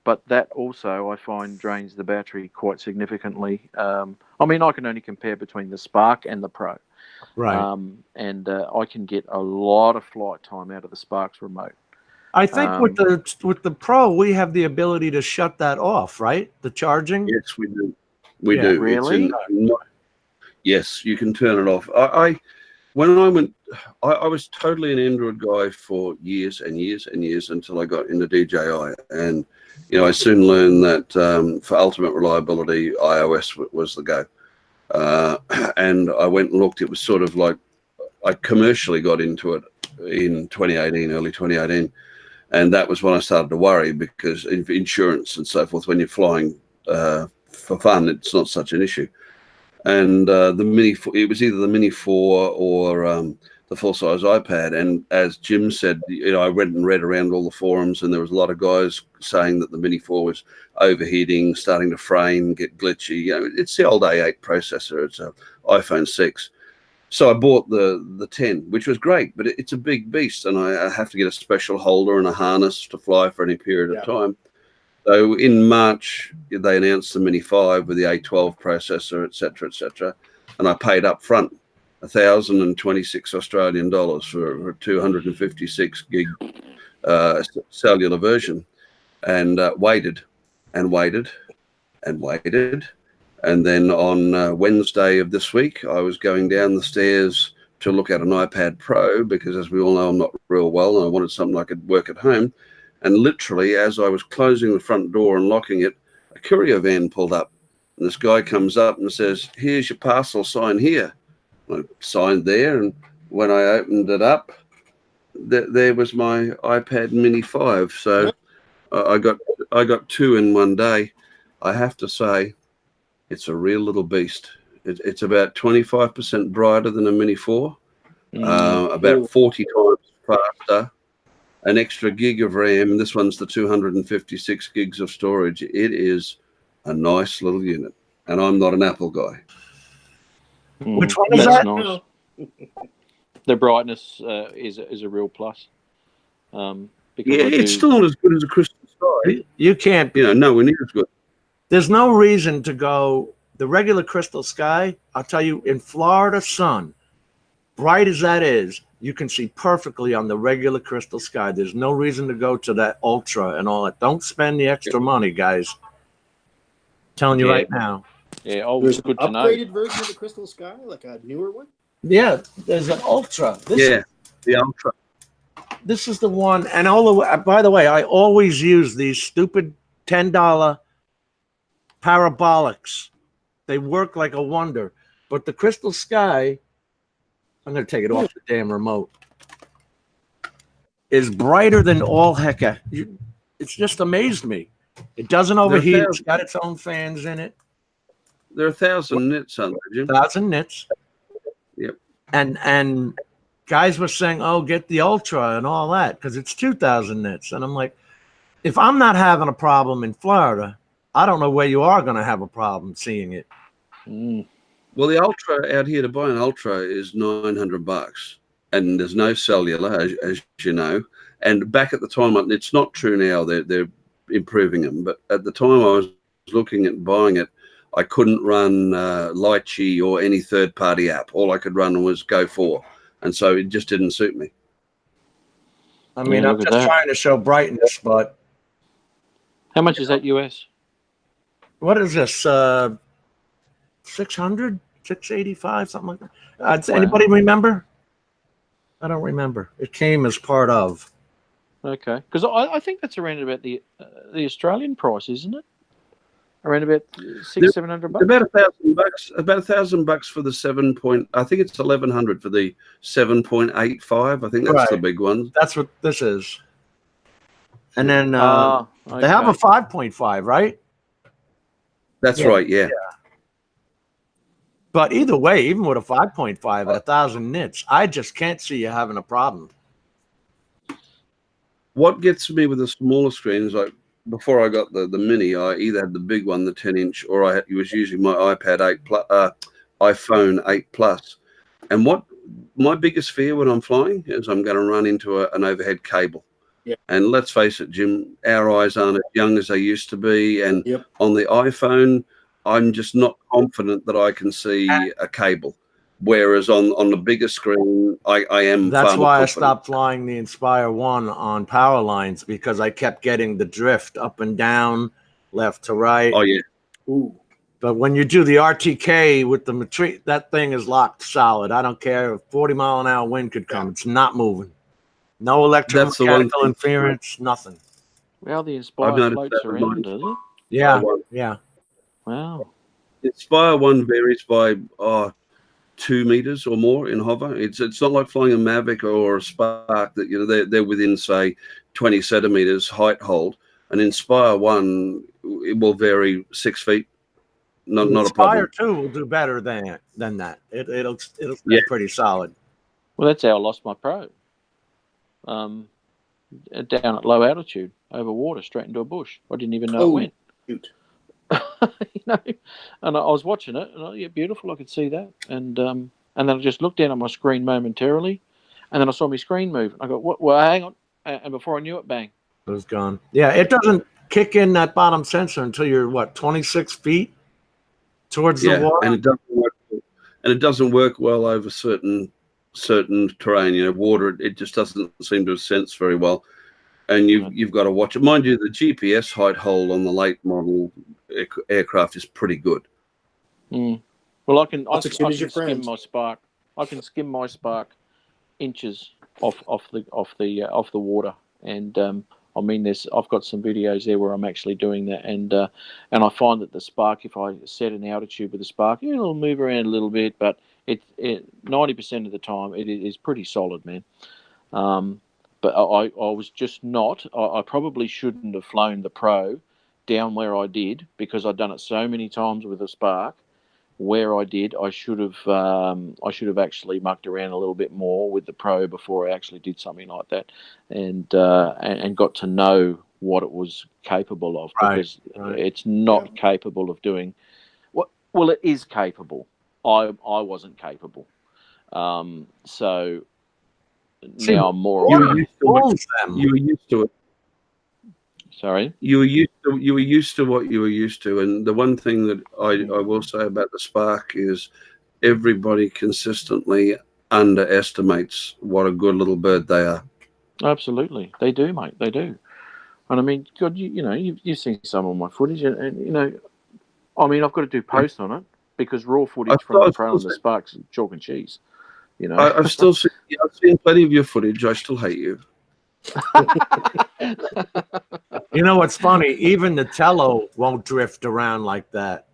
But that also, I find, drains the battery quite significantly. I can only compare between the Spark and the Pro. Right. And I can get a lot of flight time out of the Spark's remote. I think with the Pro, we have the ability to shut that off, right? The charging? Yes, we do. We do. Really? Yes, you can turn it off. When I went, I was totally an Android guy for years and years and years until I got into DJI. And, I soon learned that for ultimate reliability, iOS was the go. And I went and looked. It was sort of like I commercially got into it in 2018, early 2018. And that was when I started to worry, because insurance and so forth, when you're flying for fun, it's not such an issue. And it was either the Mini 4 or the full-size iPad. And as Jim said, I read around all the forums, and there was a lot of guys saying that the Mini 4 was overheating, starting to frame, get glitchy. It's the old A8 processor. It's an iPhone 6. So I bought the 10, which was great, but it's a big beast, and I have to get a special holder and a harness to fly for any period of time. So in March, they announced the Mini 5 with the A12 processor, et cetera, and I paid up front 1,026 Australian dollars for a 256 gig cellular version, and waited and waited and waited. And then on Wednesday of this week, I was going down the stairs to look at an iPad Pro, because as we all know, I'm not real well, and I wanted something I could work at home. And literally, as I was closing the front door and locking it, a courier van pulled up. And this guy comes up and says, "Here's your parcel, sign here." I signed there, and when I opened it up, there was my iPad Mini 5. So I got 2 in one day. I have to say, it's a real little beast. It's about 25% brighter than a Mini 4, about 40 times faster, an extra gig of RAM. This one's the 256 gigs of storage. It is a nice little unit, and I'm not an Apple guy. Which one is that? Nice. The brightness is a real plus. It's still not as good as a Crystal sky, You can't. Nowhere near as good. There's no reason to go the regular crystal sky. I'll tell you, in Florida sun, bright as that is, you can see perfectly on the regular crystal sky. There's no reason to go to that ultra and all that. Don't spend the extra money, guys. Telling you right now. Yeah, oh, There's good an to know. upgraded version of the crystal sky, like a newer one. Yeah, there's an ultra. The ultra. This is the one. And by the way, I always use these stupid $10 parabolics. They work like a wonder. But the crystal sky, I'm going to take it off the damn remote, is brighter than all heck. It's just amazed me. It doesn't overheat. It's got its own fans in it. There are 1,000 nits on there, Jim. 1,000 nits. Yep. And guys were saying, "Oh, get the ultra and all that because it's 2,000 nits." And I'm like, if I'm not having a problem in Florida, I don't know where you are going to have a problem seeing it. Well, the ultra out here, to buy an ultra is $900, and there's no cellular, as you know. And back at the time, it's not true now. They're improving them, but at the time I was looking at buying it, I couldn't run Lychee or any third-party app. All I could run was Go4, and so it just didn't suit me. I mean, I'm just trying to show brightness, but how much is that US? What is this? 600, 685, something like that. Does anybody remember? I don't remember. It came as part of. Okay, because I think that's around about the Australian price, isn't it? Around about $600-700. About $1,000. About $1,000 for the 7 point. I think it's 1,100 for the 7.85. I think that's the big one. That's what this is. And then they have a 5.5, right? That's right. Yeah. But either way, even with a 5.5 at 1,000 nits, I just can't see you having a problem. What gets me with the smaller screens, like before I got the mini, I either had the big one, the 10-inch, or I was using my iPhone 8 Plus. And what my biggest fear when I'm flying is I'm going to run into an overhead cable. Yeah. And let's face it, Jim, our eyes aren't as young as they used to be. And on the iPhone, I'm just not confident that I can see a cable. Whereas on the bigger screen, I am. That's why I stopped flying the Inspire 1 on power lines, because I kept getting the drift up and down, left to right. Oh, yeah. Ooh. But when you do the RTK with the Matrice, that thing is locked solid. I don't care if 40-mile-an-hour wind could come. It's not moving. No electromechanical interference, nothing. Well, the Inspire floats around, does it? Yeah, yeah. Wow. Inspire 1 varies by 2 meters or more in hover. It's not like flying a Mavic or a Spark that they're within, say, 20 centimeters height hold. An Inspire 1, it will vary 6 feet. Not a problem. Inspire 2 will do better than that. It'll stay pretty solid. Well, that's how I lost my Pro. Down at low altitude, over water, straight into a bush. I didn't even know it went. Shoot. And I was watching it, and beautiful. I could see that, and then I just looked down at my screen momentarily, and then I saw my screen move. I go, "What? Well, hang on!" And before I knew it, bang, it was gone. Yeah, it doesn't kick in that bottom sensor until you're 26 feet towards the water, and it doesn't work. And it doesn't work well over certain terrain. Water. It just doesn't seem to sense very well. And you've got to watch it. Mind you, the GPS height hold on the late model aircraft is pretty good. Well, I can skim my Spark. I can skim my Spark inches off the water, and I mean, I've got some videos there where I'm actually doing that, and I find that the Spark, if I set an altitude with the Spark, it'll move around a little bit, but it 90% of the time it is pretty solid, man. But I was just not. I probably shouldn't have flown the Pro down where I did, because I'd done it so many times with a Spark. Where I did, I should have actually mucked around a little bit more with the Pro before I actually did something like that, and got to know what it was capable of, because it's not capable of doing what. Well, it is capable. I wasn't capable, so. Now I'm more. You were used to it. Sorry. You were used to what you were used to, and the one thing that I will say about the Spark is everybody consistently underestimates what a good little bird they are. Absolutely, they do, mate. They do. And I mean, God, you've seen some of my footage, and I mean, I've got to do posts on it because raw footage from the Pro and the Sparks chalk and cheese. I've seen plenty of your footage. I still hate you. You know what's funny? Even the tello won't drift around like that.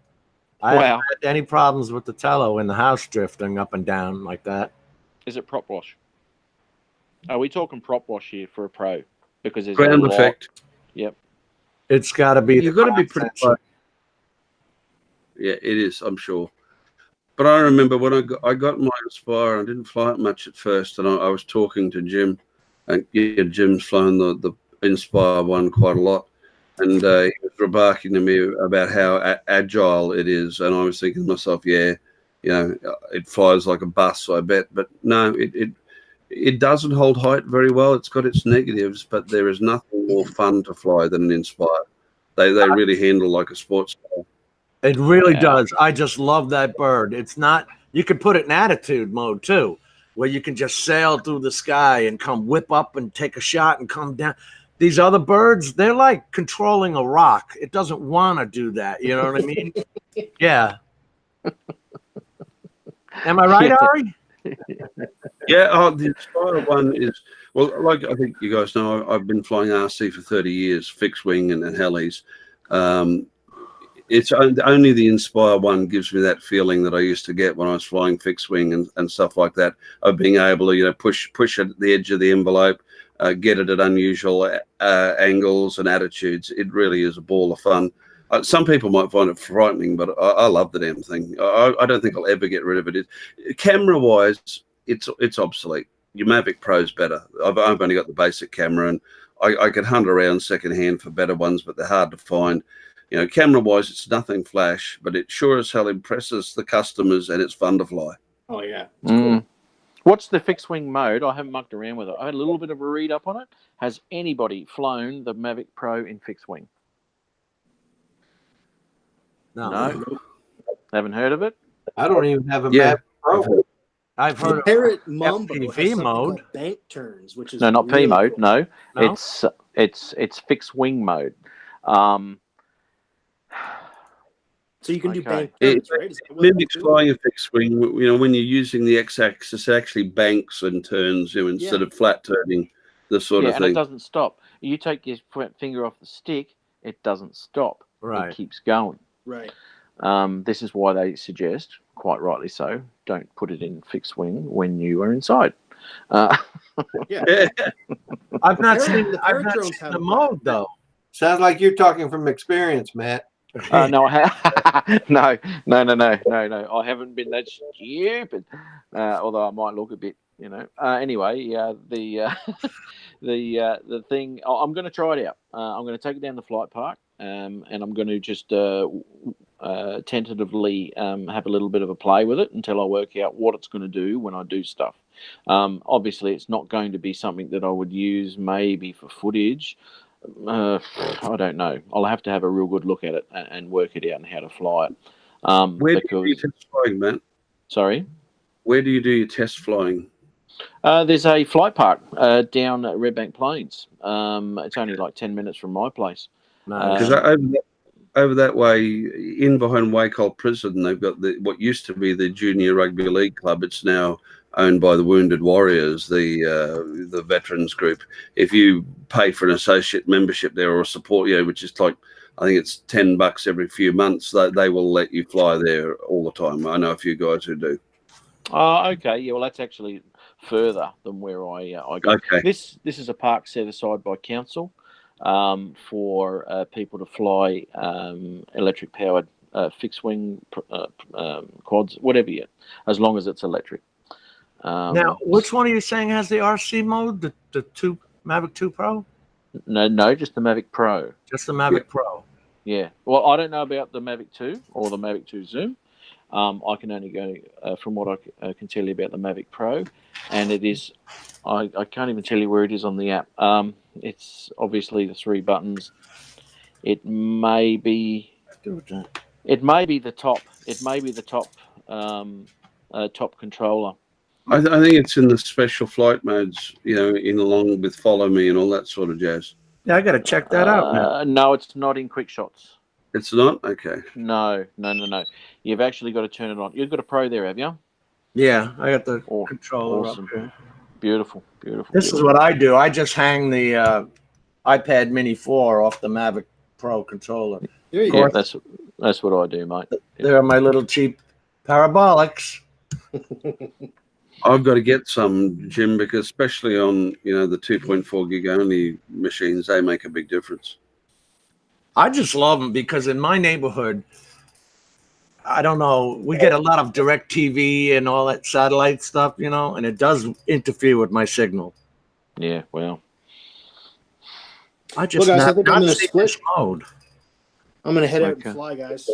I haven't had any problems with the tello in the house drifting up and down like that. Is it prop wash? Are we talking prop wash here for a Pro? Because there's ground effect. Yep. It's got to be. You've got to be pretty close. Yeah, it is. I'm sure. But I remember when I got my Inspire, I didn't fly it much at first, and I was talking to Jim, and Jim's flown the Inspire one quite a lot, and he was remarking to me about how agile it is, and I was thinking to myself, it flies like a bus, I bet, but no, it doesn't hold height very well. It's got its negatives, but there is nothing more fun to fly than an Inspire. They really handle like a sports car. It really does. I just love that bird. It's not, you can put it in attitude mode too, where you can just sail through the sky and come whip up and take a shot and come down. These other birds, they're like controlling a rock. It doesn't want to do that. You know what I mean? Yeah. Am I right, Ari? Yeah, the Inspire one is, well, like I think you guys know, I've been flying RC for 30 years, fixed wing and helis. It's only the Inspire one gives me that feeling that I used to get when I was flying fixed wing and stuff like that, of being able to push at the edge of the envelope, get it at unusual angles and attitudes. It really is a ball of fun. Some people might find it frightening, but I love the damn thing. I don't think I'll ever get rid of it. Camera wise, it's obsolete. Your Mavic Pro's better. I've only got the basic camera, and I could hunt around secondhand for better ones, but they're hard to find. Camera-wise, it's nothing flash, but it sure as hell impresses the customers, and it's fun to fly. Oh, yeah. Cool. What's the fixed wing mode? I haven't mucked around with it. I had a little bit of a read up on it. Has anybody flown the Mavic Pro in fixed wing? No. Haven't heard of it? I don't even have a Mavic Pro. I've heard Parrot Mambo FPV mode. Bank turns, which is not really P mode. Cool. No, it's fixed wing mode. So you can do bank turns, right? It mimics flying a fixed wing. When you're using the x-axis, it actually banks and turns instead of flat turning, the sort of thing. And it doesn't stop. You take your finger off the stick, it doesn't stop. Right. It keeps going. Right. This is why they suggest, quite rightly so, don't put it in fixed wing when you are inside. Yeah. I've not seen the mode though. Sounds like you're talking from experience, Matt. No, no. I haven't been that stupid. Although I might look a bit, Anyway, the thing. I'm going to try it out. I'm going to take it down the flight park, and I'm going to just tentatively have a little bit of a play with it until I work out what it's going to do when I do stuff. Obviously, it's not going to be something that I would use maybe for footage. I don't know. I'll have to have a real good look at it and work it out and how to fly it. Where do you do your test flying, Matt? Sorry? Where do you do your test flying? There's a flight park down at Redbank Plains. It's only like 10 minutes from my place. Because over that way, in behind Wacol Prison, they've got what used to be the Junior Rugby League Club. It's now owned by the Wounded Warriors, the veterans group. If you pay for an associate membership there or a support, which is like, I think it's $10 every few months, they will let you fly there all the time. I know a few guys who do. Oh, okay. Yeah, well, that's actually further than where I go. Okay. This is a park set aside by council for people to fly electric powered fixed wing quads, whatever as long as it's electric. Now, which one are you saying has the RC mode? The Mavic 2 Pro? No, just the Mavic Pro. Just the Mavic Pro. Yeah. Well, I don't know about the Mavic 2 or the Mavic 2 Zoom. I can only go from what I can tell you about the Mavic Pro, and it is. I can't even tell you where it is on the app. It's obviously the 3 buttons. It may be. It may be the top. It may be the top. Top controller. I think it's in the special flight modes. In along with Follow Me and all that sort of jazz. Yeah, I got to check that out, man. No, it's not in quick shots. It's not? Okay. No. You've actually got to turn it on. You've got a Pro there, have you? Yeah, I got the controller awesome. up here. Beautiful. This is what I do. I just hang the iPad Mini 4 off the Mavic Pro controller. There you go. That's what I do, mate. There are my little cheap parabolics. I've got to get some, Jim, because especially on the 2.4 gig only machines, they make a big difference. I just love them because in my neighborhood, I don't know, we get a lot of direct TV and all that satellite stuff, and it does interfere with my signal. Yeah, well. I just guys, I think I'm going to split mode. I'm going to head out and fly, guys.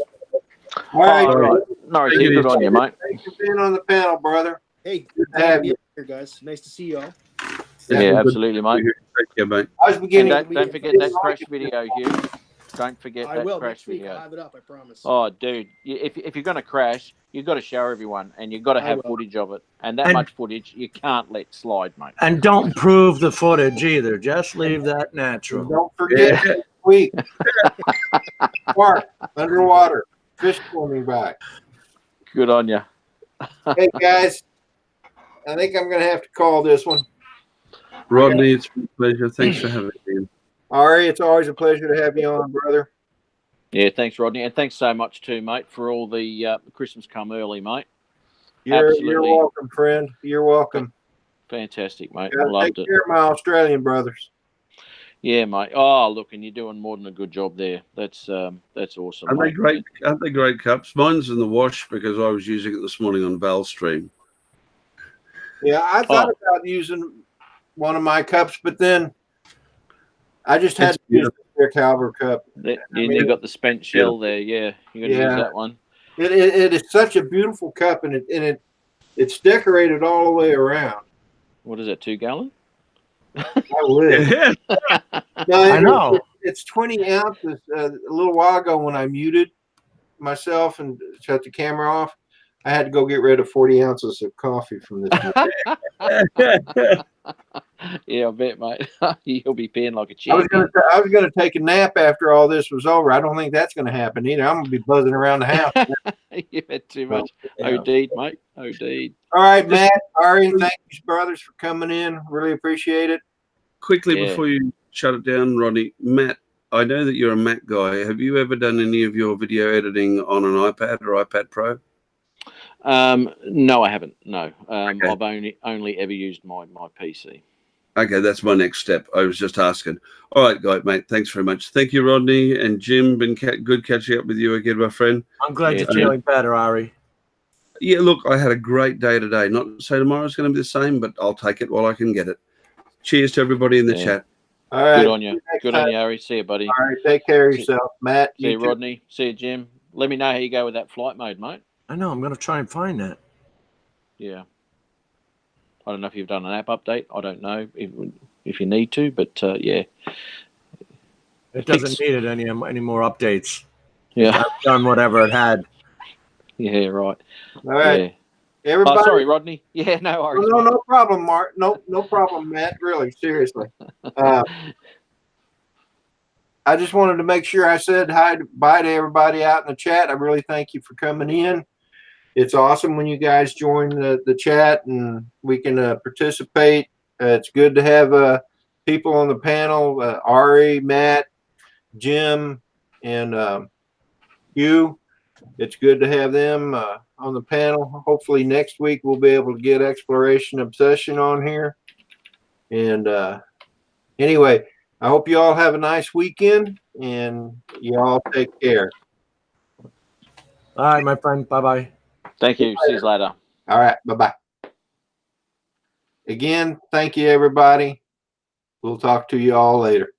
All right. No, good on you, mate. Thanks for being on the panel, brother. Hey, good to have you here, guys. Nice to see you all. Yeah, absolutely, mate. Thank you, mate. I was beginning. Don't forget that crash video, Hugh. Don't forget that crash next week video. I'll have it up, I promise. Oh, dude, if you're going to crash, you've got to show everyone, and you've got to have footage of it. And that much footage, you can't let slide, mate. And don't prove the footage either. Just leave that natural. Don't forget next week. Mark, underwater, fish swimming back. Good on you. Hey, guys, I think I'm going to have to call this one. Rodney, it's been a pleasure. Thanks for having me. Ari, it's always a pleasure to have you on, brother. Yeah, thanks, Rodney. And thanks so much too, mate, for all the Christmas come early, mate. You're welcome, friend. You're welcome. Fantastic, mate. Loved it. Take care of my Australian brothers. Yeah, mate. Oh, look, and you're doing more than a good job there. That's awesome. Aren't they great? Aren't they great cups? Mine's in the wash because I was using it this morning on Valstream. Yeah, I thought about using one of my cups, but then I just had to use their Calver cup. You got the spent shell there. Yeah, you're gonna use that one. It is such a beautiful cup, and it's decorated all the way around. What is it? 2 gallon? I live. I know. It's 20 ounces. A little while ago, when I muted myself and shut the camera off, I had to go get rid of 40 ounces of coffee from this. Yeah, I bet, mate. You'll be paying like a champ. I was gonna take a nap after all this was over. I don't think that's gonna happen either. I'm gonna be buzzing around the house. You've had too much. OD'd, mate. OD'd. All right, Matt, Ari, thank you, brothers, for coming in. Really appreciate it. Quickly, before you shut it down, Rodney, Matt, I know that you're a Mac guy. Have you ever done any of your video editing on an iPad or iPad Pro? No, I haven't. No, Okay. I've only ever used my PC. Okay, that's my next step. I was just asking. All right, guys, mate. Thanks very much. Thank you, Rodney and Jim. Been good catching up with you again, my friend. I'm glad you're feeling better, Ari. Yeah, look, I had a great day today. Not to say tomorrow's going to be the same, but I'll take it while I can get it. Cheers to everybody in the chat. All right. Good on you. Good on you, Ari. See you, buddy. All right. Take care of yourself, Matt. See you, Rodney. See you, Jim. Let me know how you go with that flight mode, mate. I know. I'm going to try and find that. Yeah. I don't know if you've done an app update. I don't know if you need to, but yeah. It doesn't need it any more updates. Yeah. I've done whatever it had. Yeah, right. All right. Yeah. Everybody. Sorry, Rodney. Yeah, no worries. No problem, Mark. No problem, Matt. Really, seriously. I just wanted to make sure I said bye to everybody out in the chat. I really thank you for coming in. It's awesome when you guys join the chat and we can participate. It's good to have people on the panel, Ari, Matt, Jim, and Hugh. It's good to have them on the panel. Hopefully next week we'll be able to get Exploration Obsession on here. And anyway, I hope you all have a nice weekend and you all take care. All right, my friend. Bye-bye. Thank you. See you later. All right. Bye-bye. Again, thank you, everybody. We'll talk to you all later.